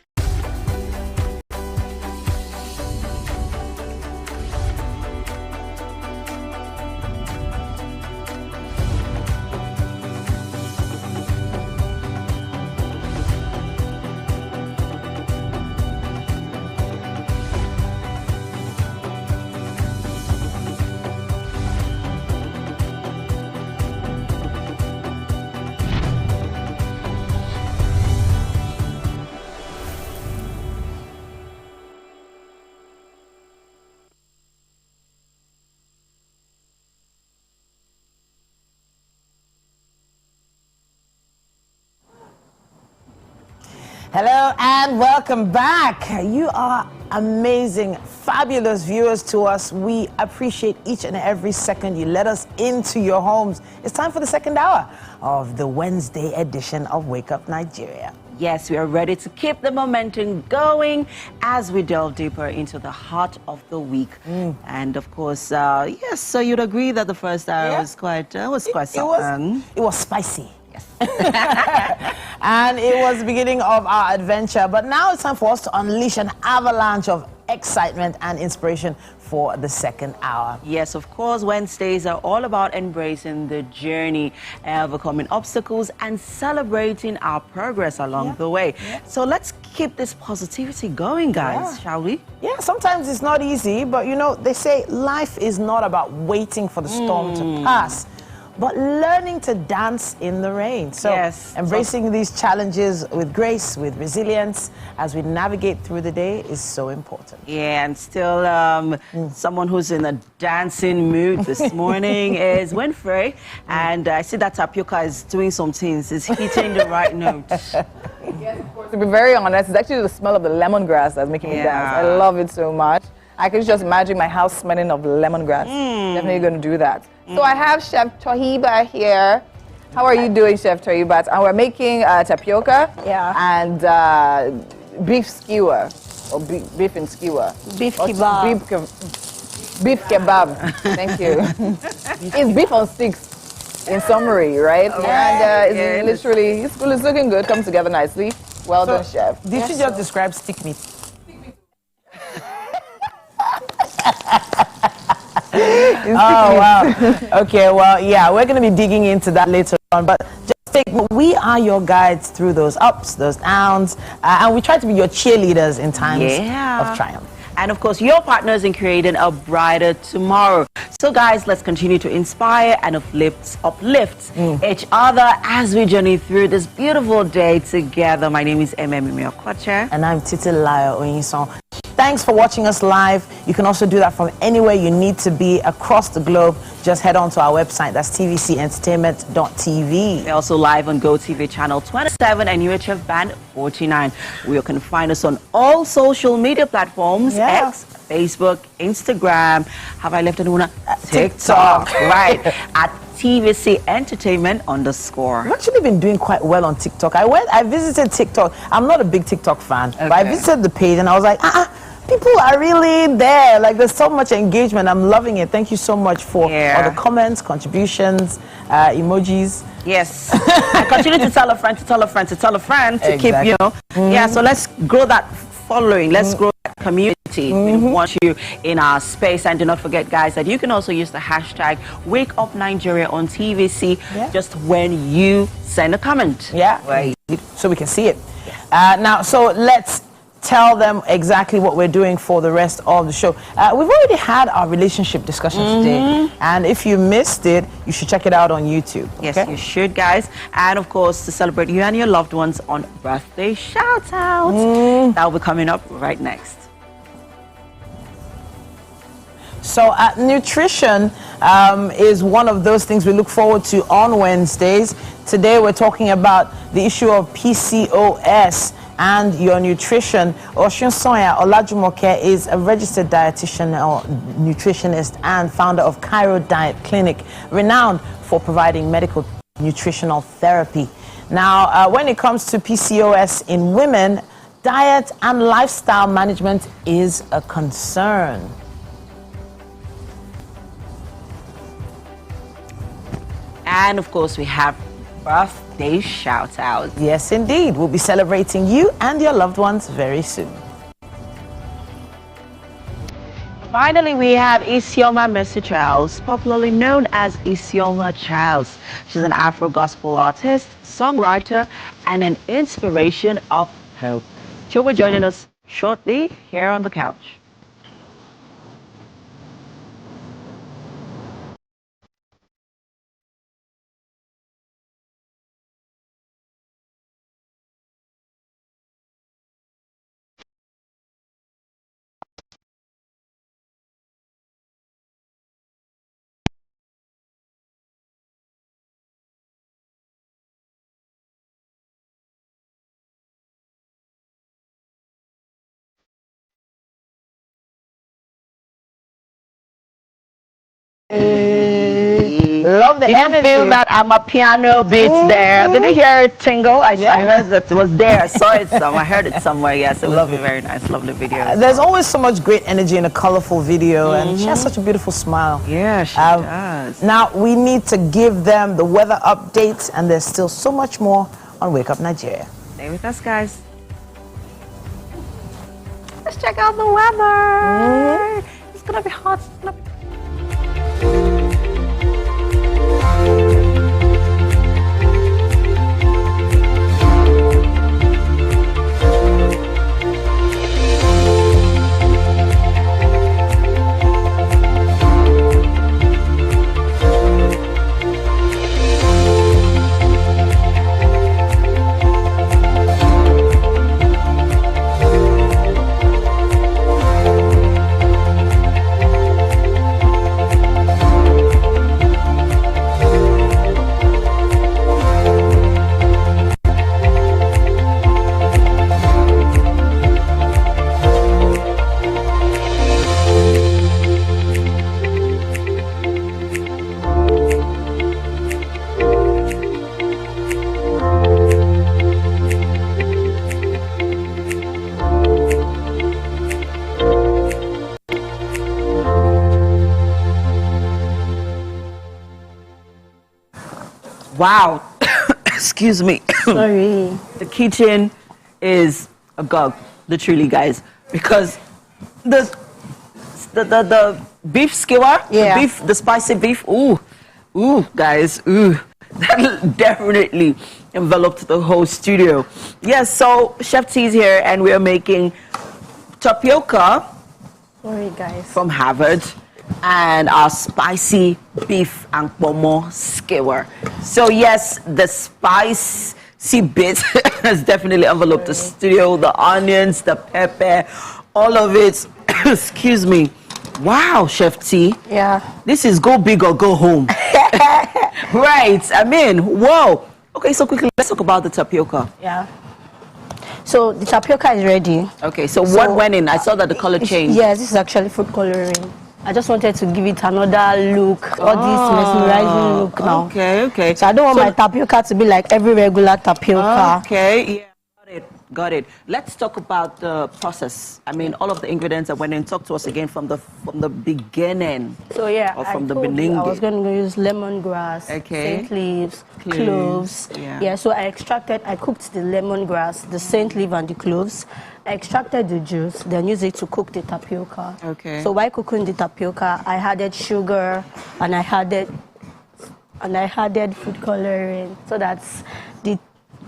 Hello and welcome back. You are amazing, fabulous viewers to us. We appreciate each and every second you let us into your homes. It's time for the second hour of the Wednesday edition of Wake Up Nigeria. Yes, we are ready to keep the momentum going as we delve deeper into the heart of the week. And of course, yes, so you'd agree that the first hour was quite something. It was spicy. And it was the beginning of our adventure, but now it's time for us to unleash an avalanche of excitement and inspiration for the second hour. Yes, of course, Wednesdays are all about embracing the journey, overcoming obstacles, and celebrating our progress along the way. So let's keep this positivity going, guys, shall we? Yeah, sometimes it's not easy, but you know, they say life is not about waiting for the storm to pass, but learning to dance in the rain. So embracing these challenges with grace, with resilience, as we navigate through the day is so important. Yeah, and still someone who's in a dancing mood this morning is Winfrey. And I see that tapioca is doing some things. It's hitting the right note. Yes, of course. To be very honest, it's actually the smell of the lemongrass that's making me dance. I love it so much. I can just imagine my house smelling of lemongrass. Definitely going to do that. So I have Chef Tohiba here. How are you doing, Chef Tohiba? And we're making tapioca and beef skewer, or beef and skewer. Beef kebab. Beef kebab. Thank you. It's beef on sticks, in summary, right? And it's literally, it's looking good. Comes together nicely. Well done, Chef. Did you just describe stick meat? Oh, wow. Okay, well, yeah, we're going to be digging into that later on, but we are your guides through those ups, those downs, and we try to be your cheerleaders in times of triumph. And of course, your partners in creating a brighter tomorrow. So guys, let's continue to inspire and uplift each other as we journey through this beautiful day together. My name is Okoche. And I'm Titilayo Onyison. Thanks for watching us live. You can also do that from anywhere you need to be across the globe. Just head on to our website. That's tvcentertainment.tv. We're also live on GOTV channel 27 and UHF band 49. You can find us on all social media platforms. X, Facebook, Instagram. Have I left anyone? TikTok. Right. At TVC Entertainment _. I've actually been doing quite well on TikTok. I visited TikTok. I'm not a big TikTok fan, but I visited the page and I was like, people are really there. Like, there's so much engagement. I'm loving it. Thank you so much for all the comments, contributions, emojis. Yes. And continue to tell a friend, to tell a friend, to tell a friend to keep, you know. Yeah, so let's grow that following. Let's grow that community. We want you in our space. And do not forget, guys, that you can also use the hashtag #WakeUpNigeria on TVC just when you send a comment. Right. So we can see it. Now, so let's tell them exactly what we're doing for the rest of the show. We've already had our relationship discussion today, and if you missed it, you should check it out on YouTube. Yes, you should, guys. And of course, to celebrate you and your loved ones on birthday shout-outs. That will be coming up right next. So nutrition is one of those things we look forward to on Wednesdays. Today we're talking about the issue of PCOS and your nutrition. Oshun Sonya Olajumoke is a registered dietitian or nutritionist and founder of Cairo Diet Clinic, renowned for providing medical nutritional therapy. Now, when it comes to PCOS in women, diet and lifestyle management is a concern. And of course, we have birthday shout-outs. Yes, indeed. We'll be celebrating you and your loved ones very soon. Finally, we have Isioma Mercy Charles, popularly known as Isioma Charles. She's an Afro-gospel artist, songwriter, and an inspiration of hope. She'll be joining us shortly here on the couch. Love the energy. Feel that I'm a piano beat there. Did you hear it tingle? I heard that it was there. I saw it somewhere. I heard it somewhere. Yes, it was very nice. Lovely video. There's always so much great energy in a colorful video, and she has such a beautiful smile. Yeah, she does. Now, we need to give them the weather updates, and there's still so much more on Wake Up Nigeria. Stay with us, guys. Let's check out the weather. It's going to be hot. Wow. Excuse me. Sorry. The kitchen is agog, literally, guys, because the beef skewer, the spicy beef, ooh, guys, that definitely enveloped the whole studio. Yes, so Chef T is here, and we are making tapioca. Sorry, guys. From Harvard, and our spicy beef and pomo skewer. So yes, the spicy bit has definitely enveloped the studio, the onions, the pepper, all of it. Excuse me. Wow, Chef T. Yeah. This is go big or go home. Right. I mean, whoa. Okay, so quickly, let's talk about the tapioca. Yeah. So the tapioca is ready. Okay, so what went in? I saw that the color changed. Yes, this is actually food coloring. I just wanted to give it another look, all this mesmerizing look now. Okay. So I don't want my tapioca to be like every regular tapioca. Okay, yeah. Got it. Let's talk about the process. I mean, all of the ingredients that went in. Talk to us again from the beginning. So yeah, or from the I beginning. was going to use lemongrass, saint leaves, cloves. Yeah. So I cooked the lemongrass, the saint leaf, and the cloves. I extracted the juice, then used it to cook the tapioca. Okay. So while cooking the tapioca, I added sugar and I added food coloring, so that's the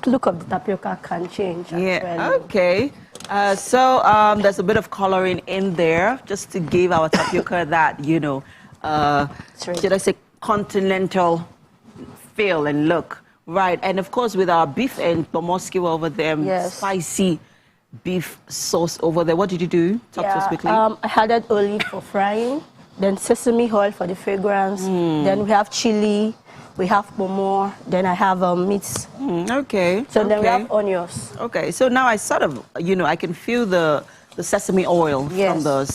look of the tapioca can change. Yeah. Okay. So there's a bit of coloring in there just to give our tapioca that, you know, should I say continental feel and look. Right. And of course with our beef and pomo skewer over there, spicy beef sauce over there. What did you do? Talk to us quickly. I added olive for frying, then sesame oil for the fragrance, then we have chili, we have pomo, then I have meat. Okay. So then we have onions. Okay. So now I sort of, you know, I can feel the sesame oil from the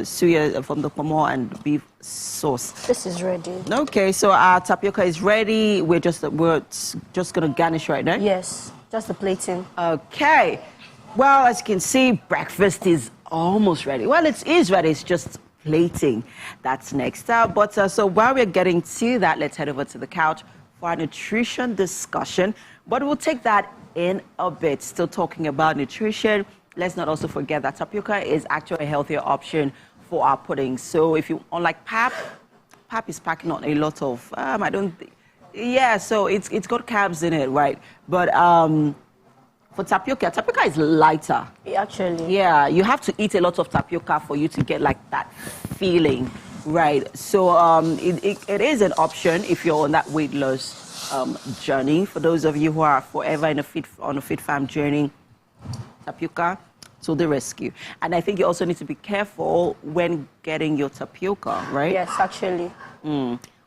suya, from the pomo and beef sauce. This is ready. Okay. So our tapioca is ready. We're just gonna garnish right now. Yes. Just the plating. Okay. Well, as you can see, breakfast is almost ready. Well, it is ready. It's just plating. That's next. So while we're getting to that, let's head over to the couch for our nutrition discussion. But we'll take that in a bit. Still talking about nutrition. Let's not also forget that tapioca is actually a healthier option for our pudding. So if you, unlike pap is packing on a lot of, so it's got carbs in it, right? But for tapioca is lighter. Actually. Yeah, you have to eat a lot of tapioca for you to get like that feeling, right? So it is an option if you're on that weight loss journey. For those of you who are forever on a fit fam journey, tapioca to the rescue. And I think you also need to be careful when getting your tapioca, right? Yes, actually.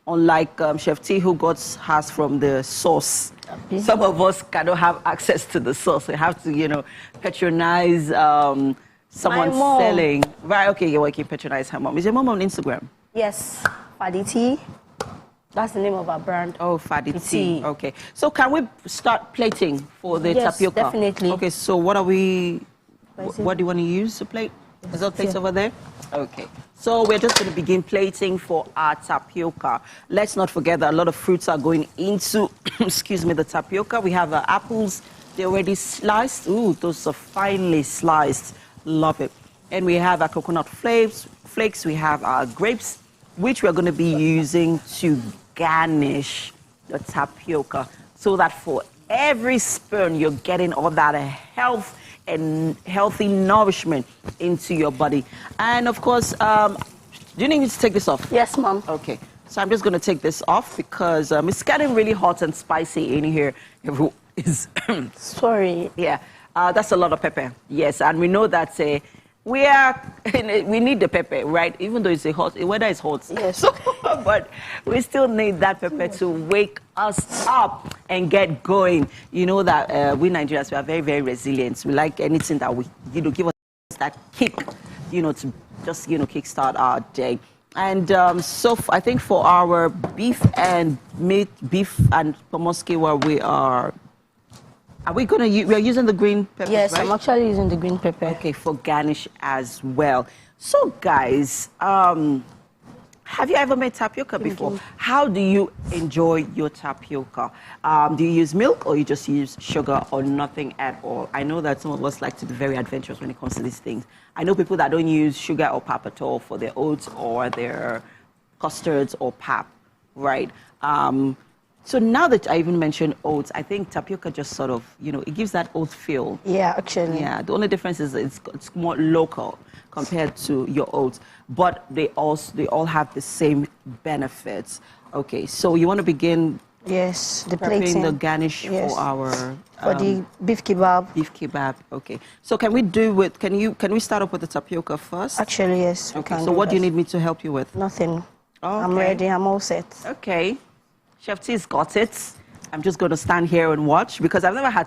Unlike Chef T, who got hers from the source. Some of us cannot have access to the source. We have to, you know, patronize someone selling. Right, okay, you're working, patronize her mom. Is your mom on Instagram? Yes, Faditi. That's the name of our brand. Oh, Faditi. Okay. So can we start plating for the tapioca? Yes, definitely. Okay, so what do you want to use to plate? Is that plate over there? Okay. So we're just going to begin plating for our tapioca. Let's not forget that a lot of fruits are going into, the tapioca. We have apples. They're already sliced. Ooh, those are finely sliced. Love it. And we have our coconut flakes. We have our grapes, which we're going to be using to garnish the tapioca, so that for every spoon you're getting all that health and healthy nourishment into your body. And of course, do you need me to take this off? Yes, Mom. Okay. So I'm just going to take this off because it's getting really hot and spicy in here. Sorry. Yeah, that's a lot of pepper. Yes, and we know that we need the pepper, right? Even though it's weather is hot. Yes. But we still need that pepper to wake us up and get going. You know that we Nigerians, we are very, very resilient. We like anything that give us that kick, to just, kickstart our day. And so I think for our beef and pomo skewer, we're using the green pepper, yes, right? I'm actually using the green pepper. Okay, for garnish as well. So guys, Have you ever made tapioca before? How do you enjoy your tapioca? Do you use milk or you just use sugar or nothing at all? I know that some of us like to be very adventurous when it comes to these things. I know people that don't use sugar or pap at all for their oats or their custards or pap, right? So now that I even mentioned oats, I think tapioca just sort of, it gives that oat feel. Yeah, actually. Yeah, the only difference is it's more local compared to your oats, but they all have the same benefits. Okay, so you want to begin? Yes, the prepping plating. the garnish Yes. for the beef kebab. Beef kebab. Okay. So can we start off with the tapioca first? Actually, yes. Okay. So what do you need me to help you with? Nothing. Oh, I'm ready. I'm all set. Okay. Chef T's got it. I'm just going to stand here and watch because I've never had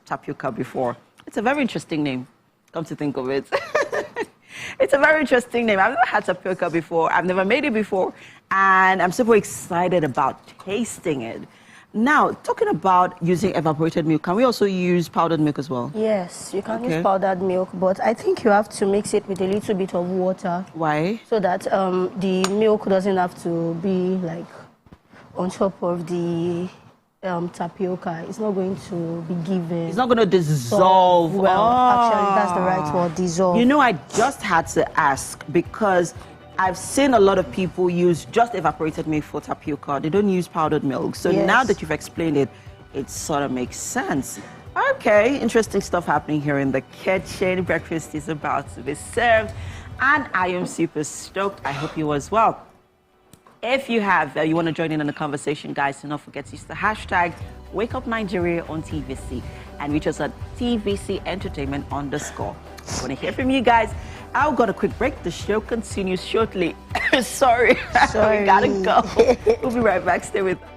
tapioca before. It's a very interesting name, come to think of it. It's a very interesting name. I've never had tapioca before. I've never made it before. And I'm super excited about tasting it. Now, talking about using evaporated milk, can we also use powdered milk as well? Yes, you can use powdered milk, but I think you have to mix it with a little bit of water. Why? So that the milk doesn't have to be like on top of the tapioca. It's not going to be given. It's not going to dissolve. Well, actually, that's the right word, dissolve. I just had to ask because I've seen a lot of people use just evaporated milk for tapioca. They don't use powdered milk. So now that you've explained it, it sort of makes sense. Okay, interesting stuff happening here in the kitchen. Breakfast is about to be served, and I am super stoked. I hope you as well. If you want to join in on the conversation, guys, do not forget to use the hashtag #WakeUpNigeria on TVC and reach us at tvcentertainment_. I want to hear from you guys. I've got a quick break. The show continues shortly. Sorry. We gotta go. We'll be right back. Stay with us.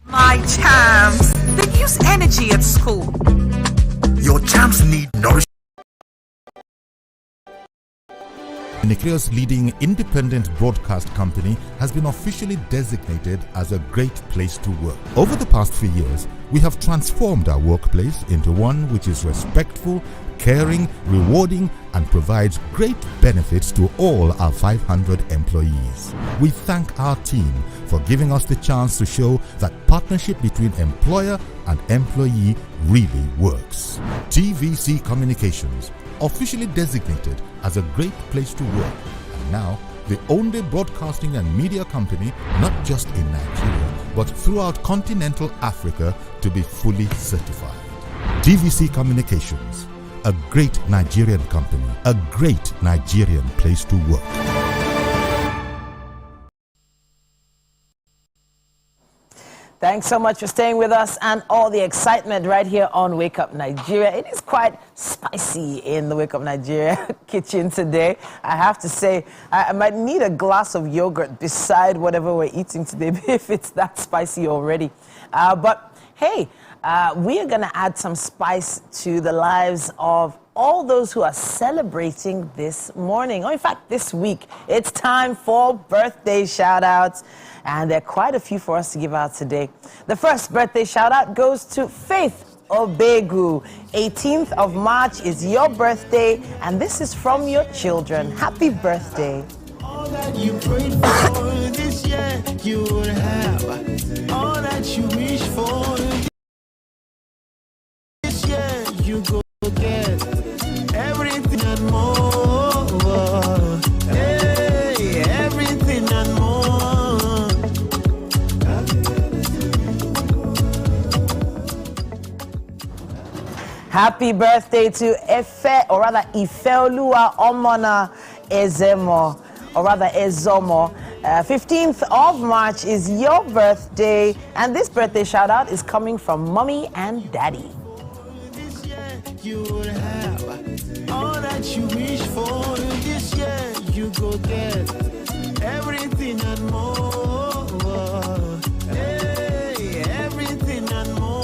My champs, they use energy at school. Your champs need nourishment. Nigeria's leading independent broadcast company has been officially designated as a great place to work. Over the past few years, we have transformed our workplace into one which is respectful, caring, rewarding, and provides great benefits to all our 500 employees. We thank our team for giving us the chance to show that partnership between employer and employee really works. TVC Communications, officially designated as a great place to work, and now the only broadcasting and media company, not just in Nigeria, but throughout continental Africa, to be fully certified. TVC Communications, a great Nigerian company, a great Nigerian place to work. Thanks so much for staying with us and all the excitement right here on Wake Up Nigeria. It is quite spicy in the Wake Up Nigeria kitchen today. I have to say, I might need a glass of yogurt beside whatever we're eating today if it's that spicy already. But hey, we are going to add some spice to the lives of all those who are celebrating this morning, or in fact this week. It's time for birthday shout-outs, and there are quite a few for us to give out today. The first birthday shout-out goes to Faith Obegu. 18th of March is your birthday, and this is from your children. Happy birthday. All that you prayed for this year, you will have. All that you wish for this year, you go get. Everything and more. Hey, everything and more. Happy birthday to Ifeoluwa Omona Ezemo, or rather Ezomo. 15th of March is your birthday, and this birthday shout out is coming from Mommy and Daddy. This year you will have all that you wish for. This year you go get everything and more. Hey, everything and more.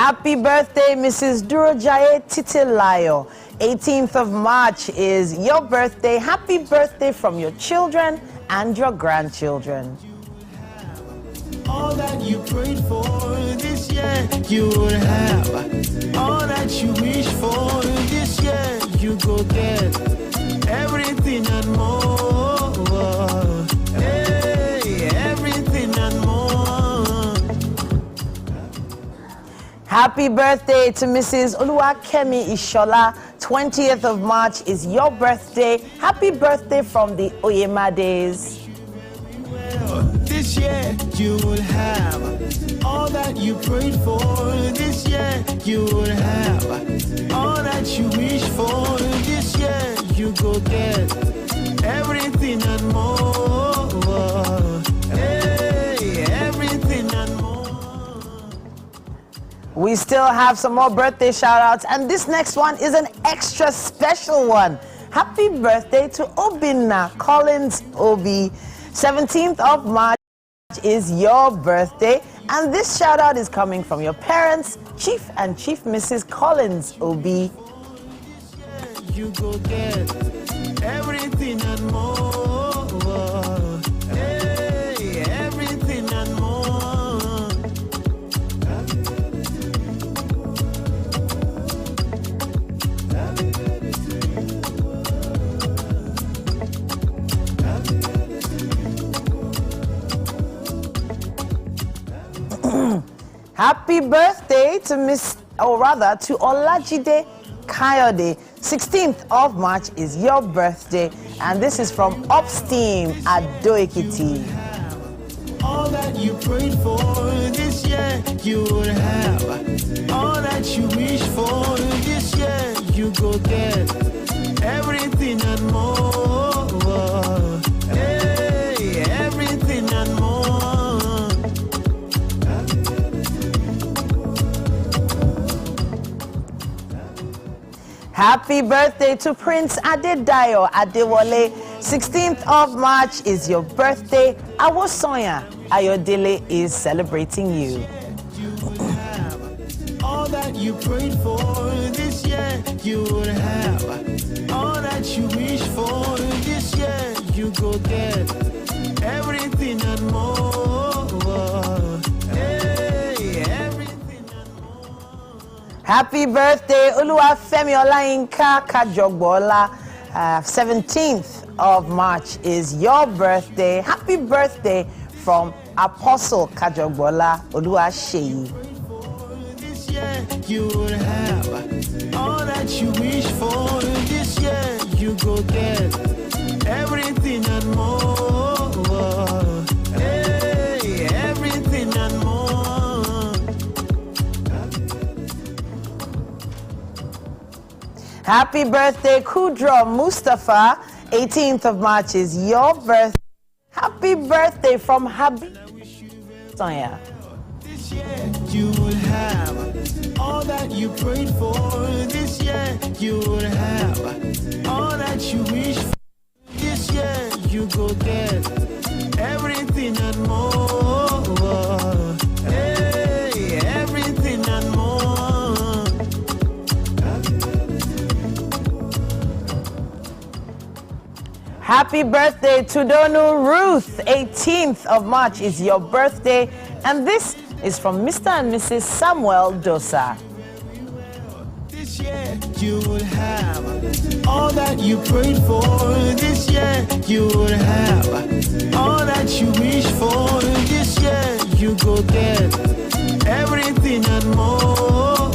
Happy birthday, Mrs. Durojaye Titilayo. 18th of March is your birthday. Happy birthday from your children and your grandchildren. All that you prayed for this year, you will have. All that you wish for this year, you go get. Everything and more. Hey, everything and more. Happy birthday to Mrs. Oluwakemi Ishola. 20th of March is your birthday. Happy birthday from the Oyemades. This year you will have all that you prayed for. This year you will have all that you wish for. This year you go get everything and more. Hey, everything and more. We still have some more birthday shout outs, and this next one is an extra special one. Happy birthday to Obinna Collins Obi. 17th of March is your birthday, and this shout out is coming from your parents, Chief and Chief Mrs. Collins Obi. You go get everything and more. Hey, everything and more. Happy birthday to to Olajide Kayode. 16th of March is your birthday, and this is from Upsteam at Doekiti. All that you prayed for this year, you will have. All that you wish for this year, you go get. Everything and more. Hey, everything and more. Happy birthday to Prince Adedayo Adewale. 16th of March is your birthday. Awosonya Ayodele is celebrating you. All that you prayed for this year, you will have. All that you wish for this year, you go get. Everything and more. Hey, everything and more. Happy birthday, Oluwafemi Olayinka Kajogbola. 17th of March is your birthday. Happy birthday from Apostle Kajogbola Oluwaseyi. This year you will have all that you wish for. This year you go get everything and more. Hey, everything and more. Happy birthday, Kudro Mustafa. 18th of March is your birthday. Happy birthday from Habib Sonia. This year you will have all that you prayed for. This year you will have all that you wish for. This year you go get everything and more. Hey, everything and more. Happy birthday to Donu Ruth. 18th of March is your birthday, and this is from Mr. and Mrs. Samuel Dosa. This year you will have all that you prayed for. This year you will have all that you wish for. This year you go get everything and more.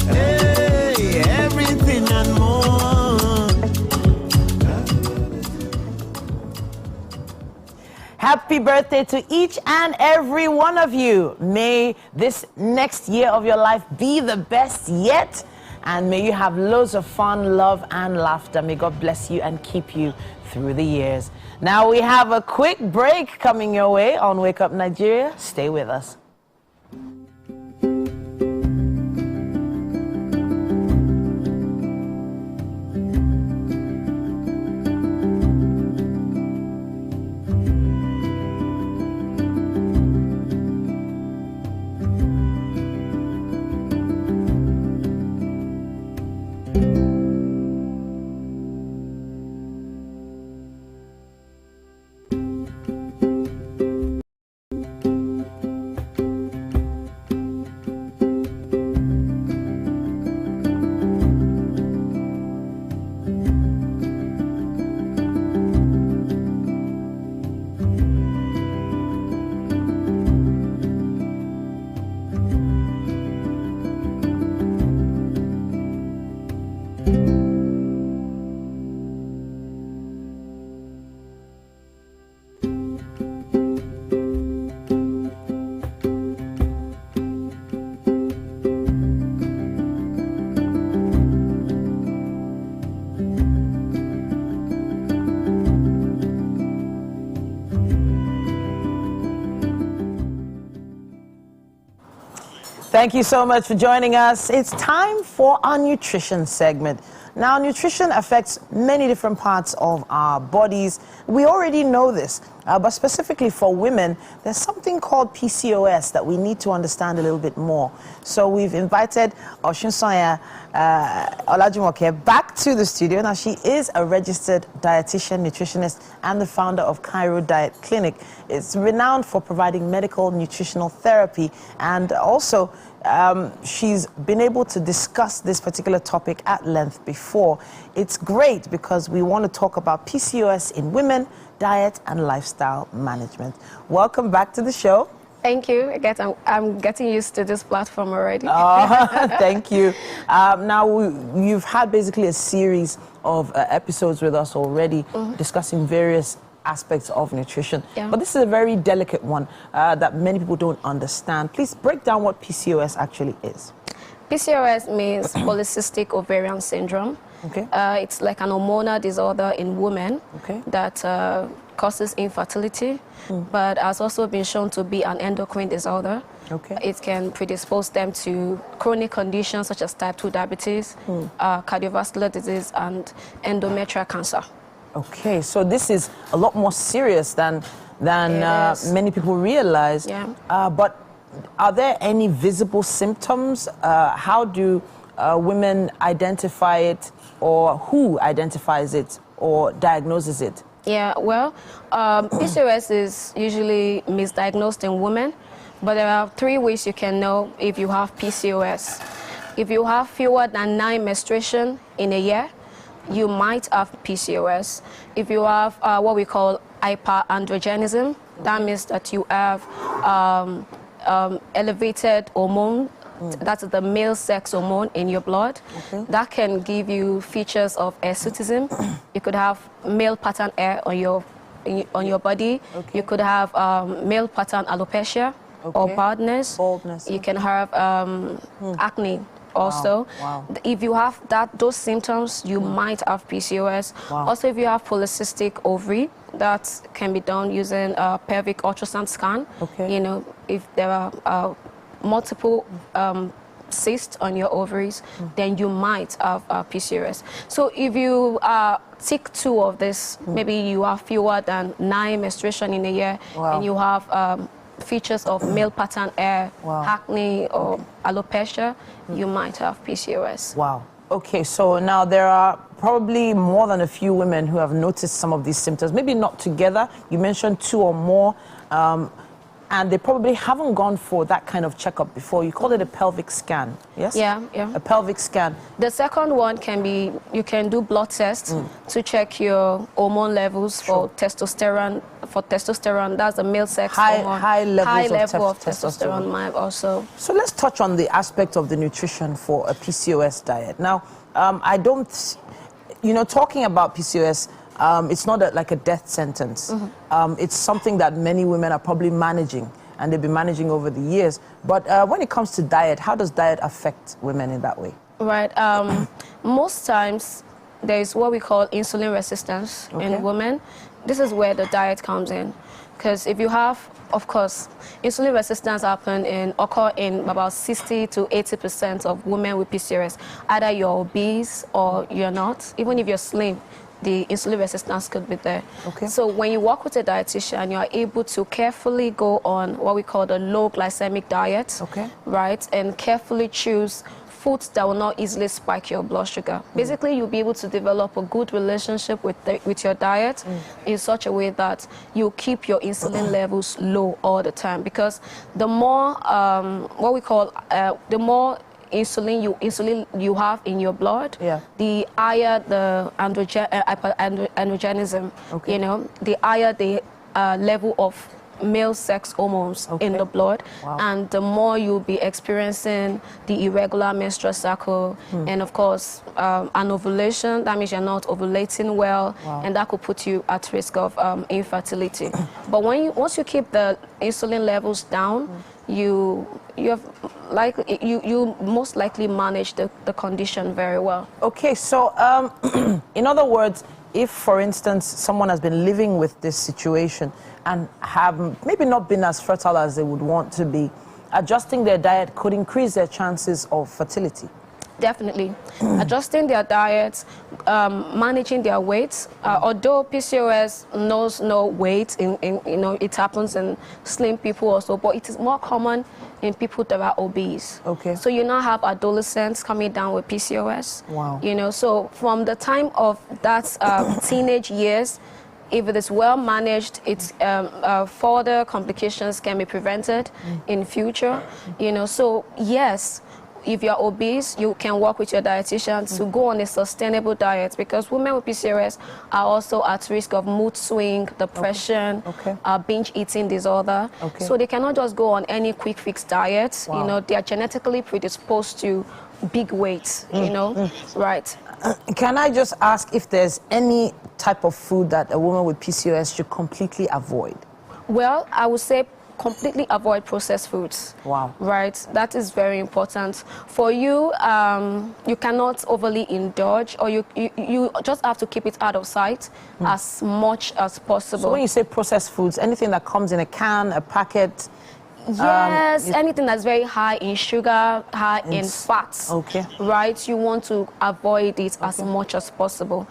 Hey, everything and more. Happy birthday to each and every one of you. May this next year of your life be the best yet, and may you have loads of fun, love, and laughter. May God bless you and keep you through the years. Now we have a quick break coming your way on Wake Up Nigeria. Stay with us. Thank you so much for joining us. It's time for our nutrition segment. Now, nutrition affects many different parts of our bodies. We already know this, but specifically for women, there's something called PCOS that we need to understand a little bit more. So we've invited Oshinsoya Olajumoke back to the studio. Now, she is a registered dietitian, nutritionist, and the founder of Cairo Diet Clinic. It's renowned for providing medical nutritional therapy, and also she's been able to discuss this particular topic at length before. It's great because we want to talk about PCOS in women, diet, and lifestyle management. Welcome back to the show. Thank you. I guess I'm getting used to this platform already. Thank you. Now, you've had basically a series of episodes with us already discussing various aspects of nutrition. But this is a very delicate one that many people don't understand. Please break down what PCOS actually is. PCOS means polycystic ovarian syndrome. Okay. It's like an hormonal disorder in women that causes infertility, but has also been shown to be an endocrine disorder. Okay. It can predispose them to chronic conditions such as type 2 diabetes, cardiovascular disease, and endometrial cancer. Okay, so this is a lot more serious than many people realize. But are there any visible symptoms? How do women identify it, or who identifies it or diagnoses it? Yeah, well, PCOS is usually misdiagnosed in women, but there are 3 ways you can know if you have PCOS. If you have fewer than 9 menstruations in a year, you might have PCOS. If you have what we call hyperandrogenism, that means that you have elevated hormone, that's the male sex hormone in your blood. That can give you features of hirsutism. You could have male pattern hair on your body. You could have male pattern alopecia or baldness. You can have acne. Also, if you have those symptoms, you might have PCOS. Also, if you have polycystic ovary, that can be done using a pelvic ultrasound scan. You know, if there are multiple cysts on your ovaries, then you might have PCOS. So if you tick 2 of this, maybe you have fewer than 9 menstruation in a year, and you have features of male pattern hair, acne, or alopecia, you might have PCOS. Wow. Okay, so now there are probably more than a few women who have noticed some of these symptoms. Maybe not together. You mentioned 2 or more. And they probably haven't gone for that kind of checkup before. You call it a pelvic scan, yes? Yeah. A pelvic scan. The second one can be, you can do blood tests to check your hormone levels for testosterone. For testosterone, that's the male sex hormone. High level of testosterone might also. So let's touch on the aspect of the nutrition for a PCOS diet. Now, I don't, talking about PCOS, it's not like a death sentence. It's something that many women are probably managing, and they've been managing over the years. But when it comes to diet, how does diet affect women in that way? Right. Most times, there is what we call insulin resistance in women. This is where the diet comes in. Because if you have, of course, insulin resistance occur in about 60 to 80% of women with PCOS. Either you're obese or you're not. Even if you're slim, the insulin resistance could be there. So when you work with a dietitian, you are able to carefully go on what we call the low glycemic diet, right? And carefully choose foods that will not easily spike your blood sugar. Basically, you'll be able to develop a good relationship with your diet in such a way that you keep your insulin levels low all the time. Because the more, the more insulin you have in your blood, the higher the androgenism, the higher the level of male sex hormones in the blood, and the more you'll be experiencing the irregular menstrual cycle, and of course an ovulation. That means you're not ovulating well, and that could put you at risk of infertility. But once you keep the insulin levels down, you most likely manage the condition very well. Okay, so in other words, if, for instance, someone has been living with this situation and have maybe not been as fertile as they would want to be, adjusting their diet could increase their chances of fertility. Definitely. Adjusting their diets, managing their weight. Although PCOS knows no weight, it happens in slim people also, but it is more common in people that are obese. Okay. So you now have adolescents coming down with PCOS. Wow. So from the time of that teenage years, if it is well managed, it's further complications can be prevented in future. So yes, if you're obese, you can work with your dietitian to go on a sustainable diet, because women with PCOS are also at risk of mood swing, depression, binge eating disorder. So they cannot just go on any quick fix diet. Wow. They are genetically predisposed to big weight, right. Can I just ask if there's any type of food that a woman with PCOS should completely avoid? Well, I would say completely avoid processed foods. Wow. Right, that is very important. For you, you cannot overly indulge, or you just have to keep it out of sight as much as possible. So when you say processed foods, anything that comes in a can, a packet? Yes, anything that's very high in sugar, high in fats. Okay. Right, you want to avoid it as much as possible.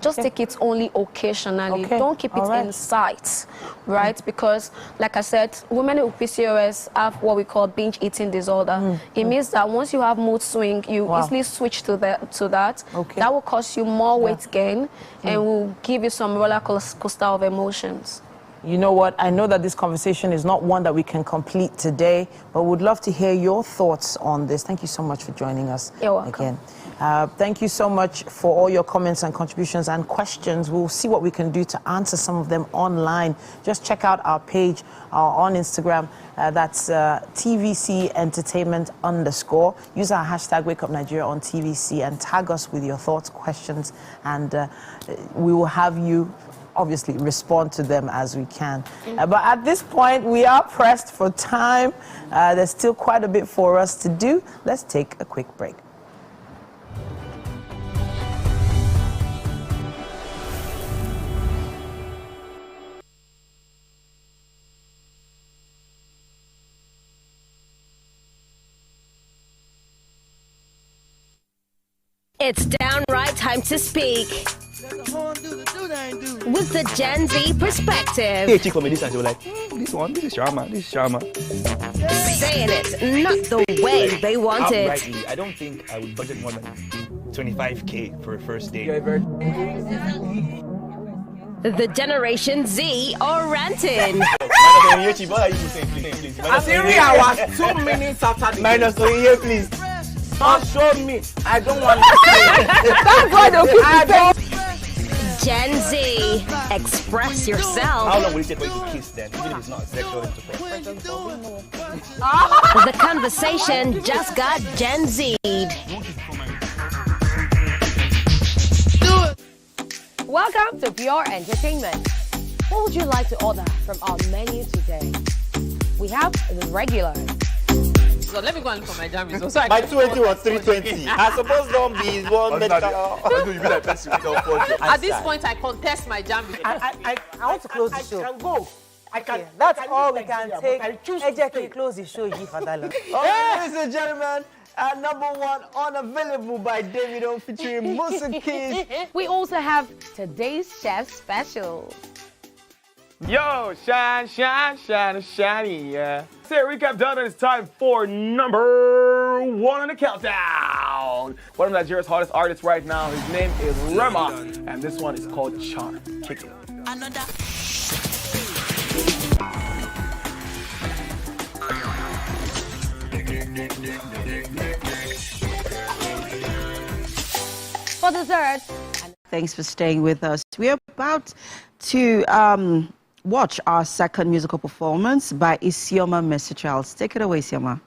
Just take it only occasionally. Don't keep it in sight, right? Because, like I said, women with PCOS have what we call binge eating disorder. It means that once you have mood swing, you easily switch to that. That will cause you more weight gain and will give you some roller coaster of emotions. You know what? I know that this conversation is not one that we can complete today, but would love to hear your thoughts on this. Thank you so much for joining us again. Thank you so much for all your comments and contributions and questions. We'll see what we can do to answer some of them online. Just check out our page on Instagram. That's TVC Entertainment _. Use our hashtag WakeUpNigeria on TVC and tag us with your thoughts, questions, and we will have you obviously respond to them as we can. But at this point, we are pressed for time. There's still quite a bit for us to do. Let's take a quick break. It's downright time to speak with the Gen Z perspective. Hey, chick for me this and they were like, this is Sharma, this is Sharma. Saying it not the way they wanted. Outrightly, I don't think I would budget more than 25K for a first date. The Generation Z are ranting. I'm serious, I was 2 minutes after the minus 1 year, please. Don't show me. I don't want to. That's why they'll keep Gen Z, express yourself. How long will it take for you to kiss then, even if it's not sexual intercourse? The conversation just got Gen Z'd. Welcome to Pure Entertainment. What would you like to order from our menu today? We have the regular. So let me go and look for my jammies. So My 20 was 320. I suppose don't be one medical. At this point, I contest my jammies. I want to close the show. I can go. I can. That's all we can take. Ejeki, close the show, G for that. Ladies and gentlemen, #1 unavailable by Davido featuring Musa Keys. We also have today's chef special. Yo, shine, shine, shine, shiny, yeah. Say recap done, and it's time for #1 on the countdown. One of Nigeria's hottest artists right now, his name is Rema, and this one is called Charm. Kick it. For dessert. Thanks for staying with us. We're about to watch our second musical performance by Isioma Mercy Charles. Take it away, Isioma.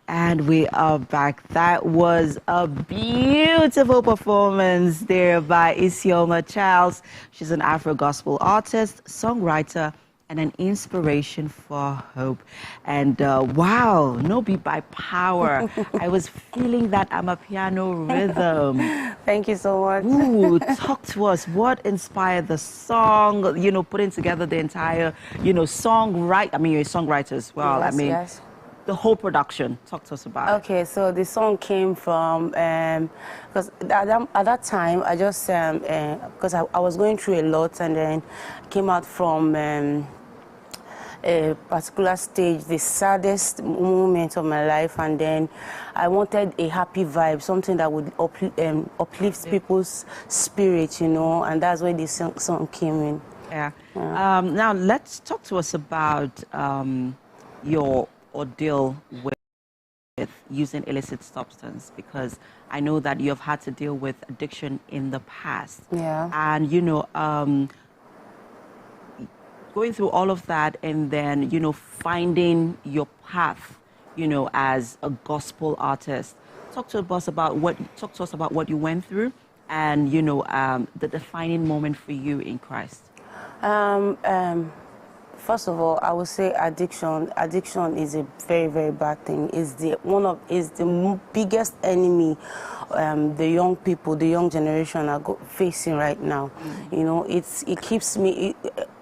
And we are back. That was a beautiful performance there by Isioma Charles. She's an Afro-gospel artist, songwriter, and an inspiration for hope. And wow, no beat by power. I was feeling that Amapiano rhythm. Thank you so much. Ooh, talk to us. What inspired the song? You know, putting together the entire, songwrite. I mean, you're a songwriter as well. Yes, I mean, yes. The whole production. Talk to us about it. Okay, so the song came from, because at that time, I just, because I was going through a lot, and then came out from a particular stage, the saddest moment of my life, and then I wanted a happy vibe, something that would uplift people's spirit, and that's where this song came in. Yeah. Now, let's talk to us about your ordeal with using illicit substance, because I know that you have had to deal with addiction in the past. Yeah. And, going through all of that and then, finding your path, as a gospel artist. Talk to us about what you went through and, the defining moment for you in Christ. First of all, I would say addiction. Addiction is a very, very bad thing. It's the biggest enemy the young people, the young generation are facing right now. It keeps me.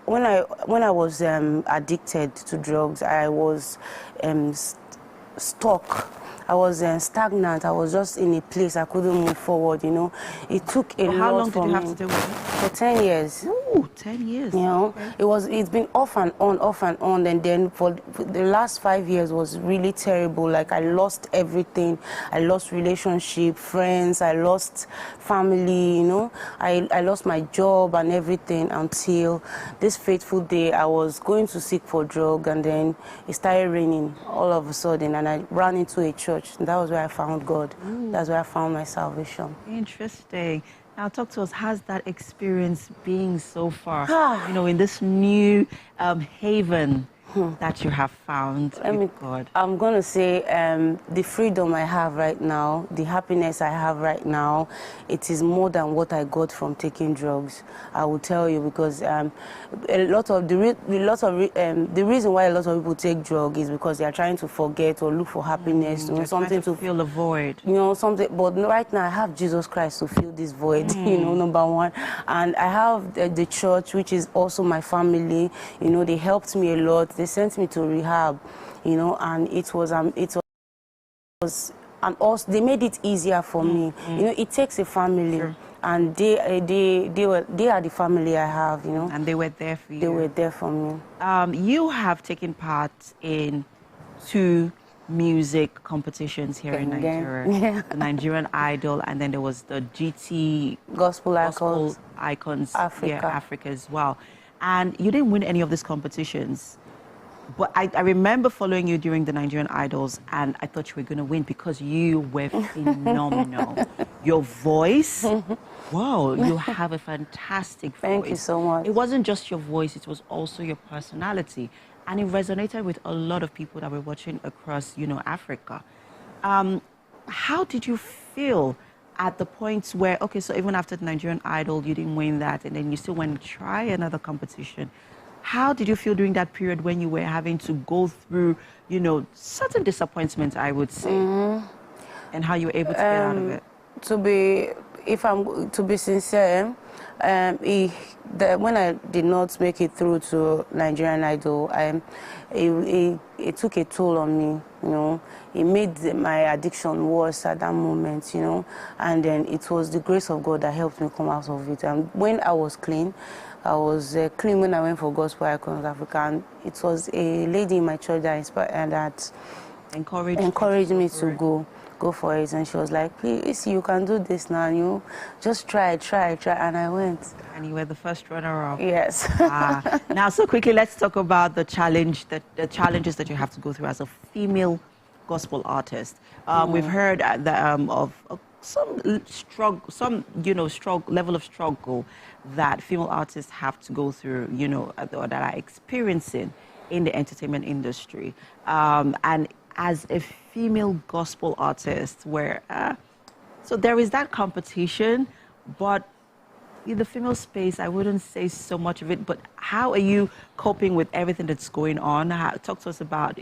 When I was addicted to drugs, I was stuck. I was stagnant. I was just in a place I couldn't move forward. It took a lot. How long did you have to deal with it? For 10 years. Ooh, 10 years. Okay. It's been off and on, and then for the last 5 years was really terrible. Like, I lost everything. I lost relationship, friends. I lost family. I lost my job and everything until this fateful day. I was going to seek for drug, and then it started raining all of a sudden, and I ran into a church. And that was where I found God. Ooh. That's where I found my salvation. Interesting. Now, talk to us. How's that experience been so far? In this new haven, that you have found with God? I'm going to say the freedom I have right now, the happiness I have right now, it is more than what I got from taking drugs. I will tell you, because the reason why a lot of people take drugs is because they are trying to forget or look for happiness, something to fill the void. Something. But right now I have Jesus Christ to fill this void. Number one, and I have the church, which is also my family. They helped me a lot. They sent me to rehab, and it was and also they made it easier for me. It takes a family. Sure. And they are the family I have, And they were there for you. They were there for me. You have taken part in 2 music competitions here in Nigeria. Yeah. The Nigerian Idol, and then there was the GT Gospel Icons Africa. Africa as well. And you didn't win any of these competitions. But I remember following you during the Nigerian Idols, and I thought you were going to win because you were phenomenal. Your voice, wow, you have a fantastic voice. Thank you so much. It wasn't just your voice, it was also your personality. And it resonated with a lot of people that were watching across, Africa. How did you feel at the point where, okay, so even after the Nigerian Idol, you didn't win that, and then you still went to try another competition? How did you feel during that period when you were having to go through, certain disappointments, I would say, and how you were able to get out of it? To be sincere, when I did not make it through to Nigerian Idol, it took a toll on me. It made my addiction worse at that moment. And then it was the grace of God that helped me come out of it. And when I was clean. I was clean when I went for Gospel Icons Africa, and it was a lady in my church that encouraged me to go for it. And she was like, please, you can do this now, just try, and I went. And you were the first runner-up. Yes. Now, so quickly, let's talk about the challenges that you have to go through as a female gospel artist. We've heard of some level of struggle that female artists have to go through, or that are experiencing in the entertainment industry. And as a female gospel artist, so there is that competition, but in the female space, I wouldn't say so much of it. But how are you coping with everything that's going on? Talk to us about,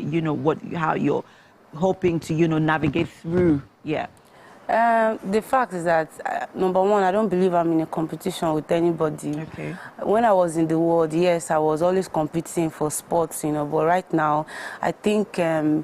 how you're hoping to, navigate through. Yeah. The fact is that, number one, I don't believe I'm in a competition with anybody. Okay. When I was in the world, yes, I was always competing for sports, but right now, I think my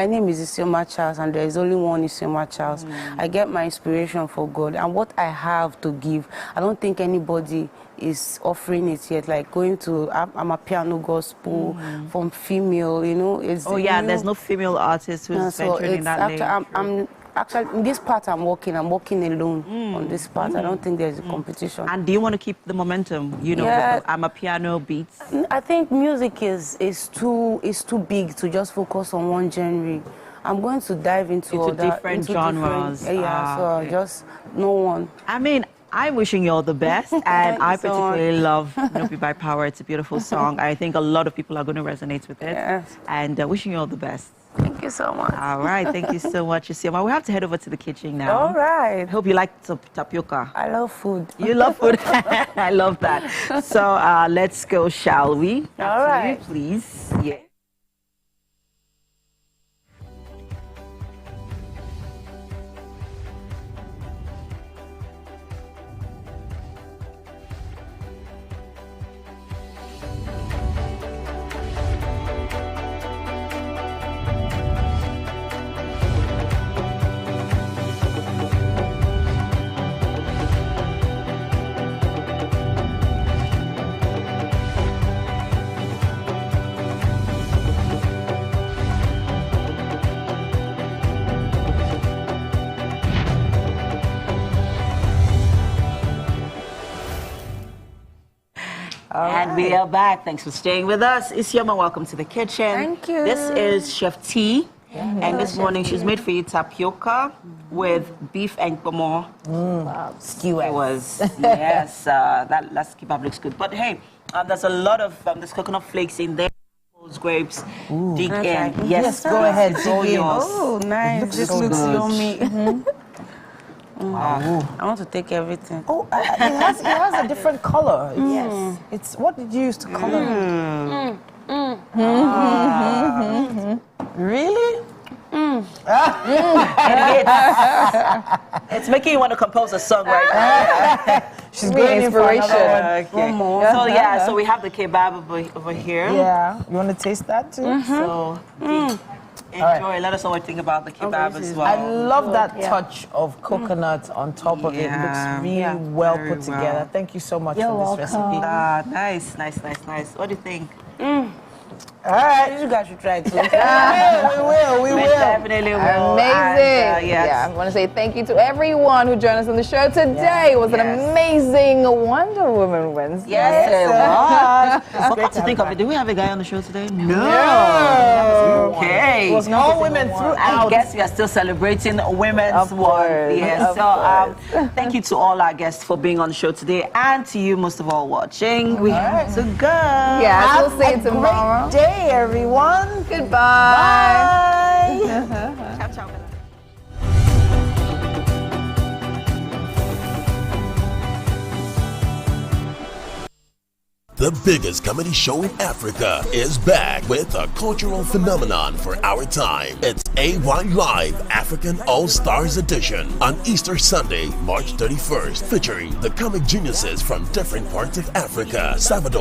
name is Isioma Charles, and there is only one Isioma Charles. I get my inspiration for God, and what I have to give, I don't think anybody is offering it yet, like going to I'm a piano gospel from female, there's no female artist who's venturing in that lane. I'm actually in this part I'm working alone on this part. I don't think there's a competition. And do you want to keep the momentum, with the I'm a piano beats? I think music is too big to just focus on one genre. I'm going to dive into different genres. Just no one. I mean, I'm wishing you all the best, and I particularly love "Nopi by Power." It's a beautiful song. I think a lot of people are going to resonate with it. Yes. And wishing you all the best. Thank you so much. All right, thank you so much, Isioma. We have to head over to the kitchen now. All right. I hope you like tapioca. I love food. You love food? I love that. So let's go, shall we? All right. Please. Yeah. And we are back. Thanks for staying with us. Isioma, welcome to the kitchen. Thank you. This is Chef T. And this morning she's made for you tapioca with beef and pomo. Skewer. It was, yes, that kebab looks good. But hey, there's a lot of there's coconut flakes in there. Grapes, dig in. Yes, go ahead. It's all yours. Oh, nice. This looks yummy. Wow. I want to take everything. Oh, it has a different color. Yes. It's what did you use to color it? Really? It's making you want to compose a song right now. She's going inspiration. Okay. So yeah, so we have the kebab over here. Yeah. You want to taste that too? So enjoy. Let us know what you think about the kebab as well. I love that touch of coconut on top of it. It looks really well put together. Thank you so much for this recipe. Nice. What do you think? All right. You guys should try it too. We will. Definitely will. Amazing. And, I want to say thank you to everyone who joined us on the show today. It was an amazing Wonder Woman Wednesday. Yes, it was. But to think of it, do we have a guy on the show today? No. Okay. It was all women throughout. I guess we are still celebrating Women's Month. Yes. So thank you to all our guests for being on the show today, and to you most of all watching. We have to go. Yeah, we'll see you tomorrow. Great day, everyone. Goodbye. Bye. Ciao, ciao. The biggest comedy show in Africa is back with a cultural phenomenon for our time. It's AY Live African All-Stars Edition on Easter Sunday, March 31st, featuring the comic geniuses from different parts of Africa, Salvador,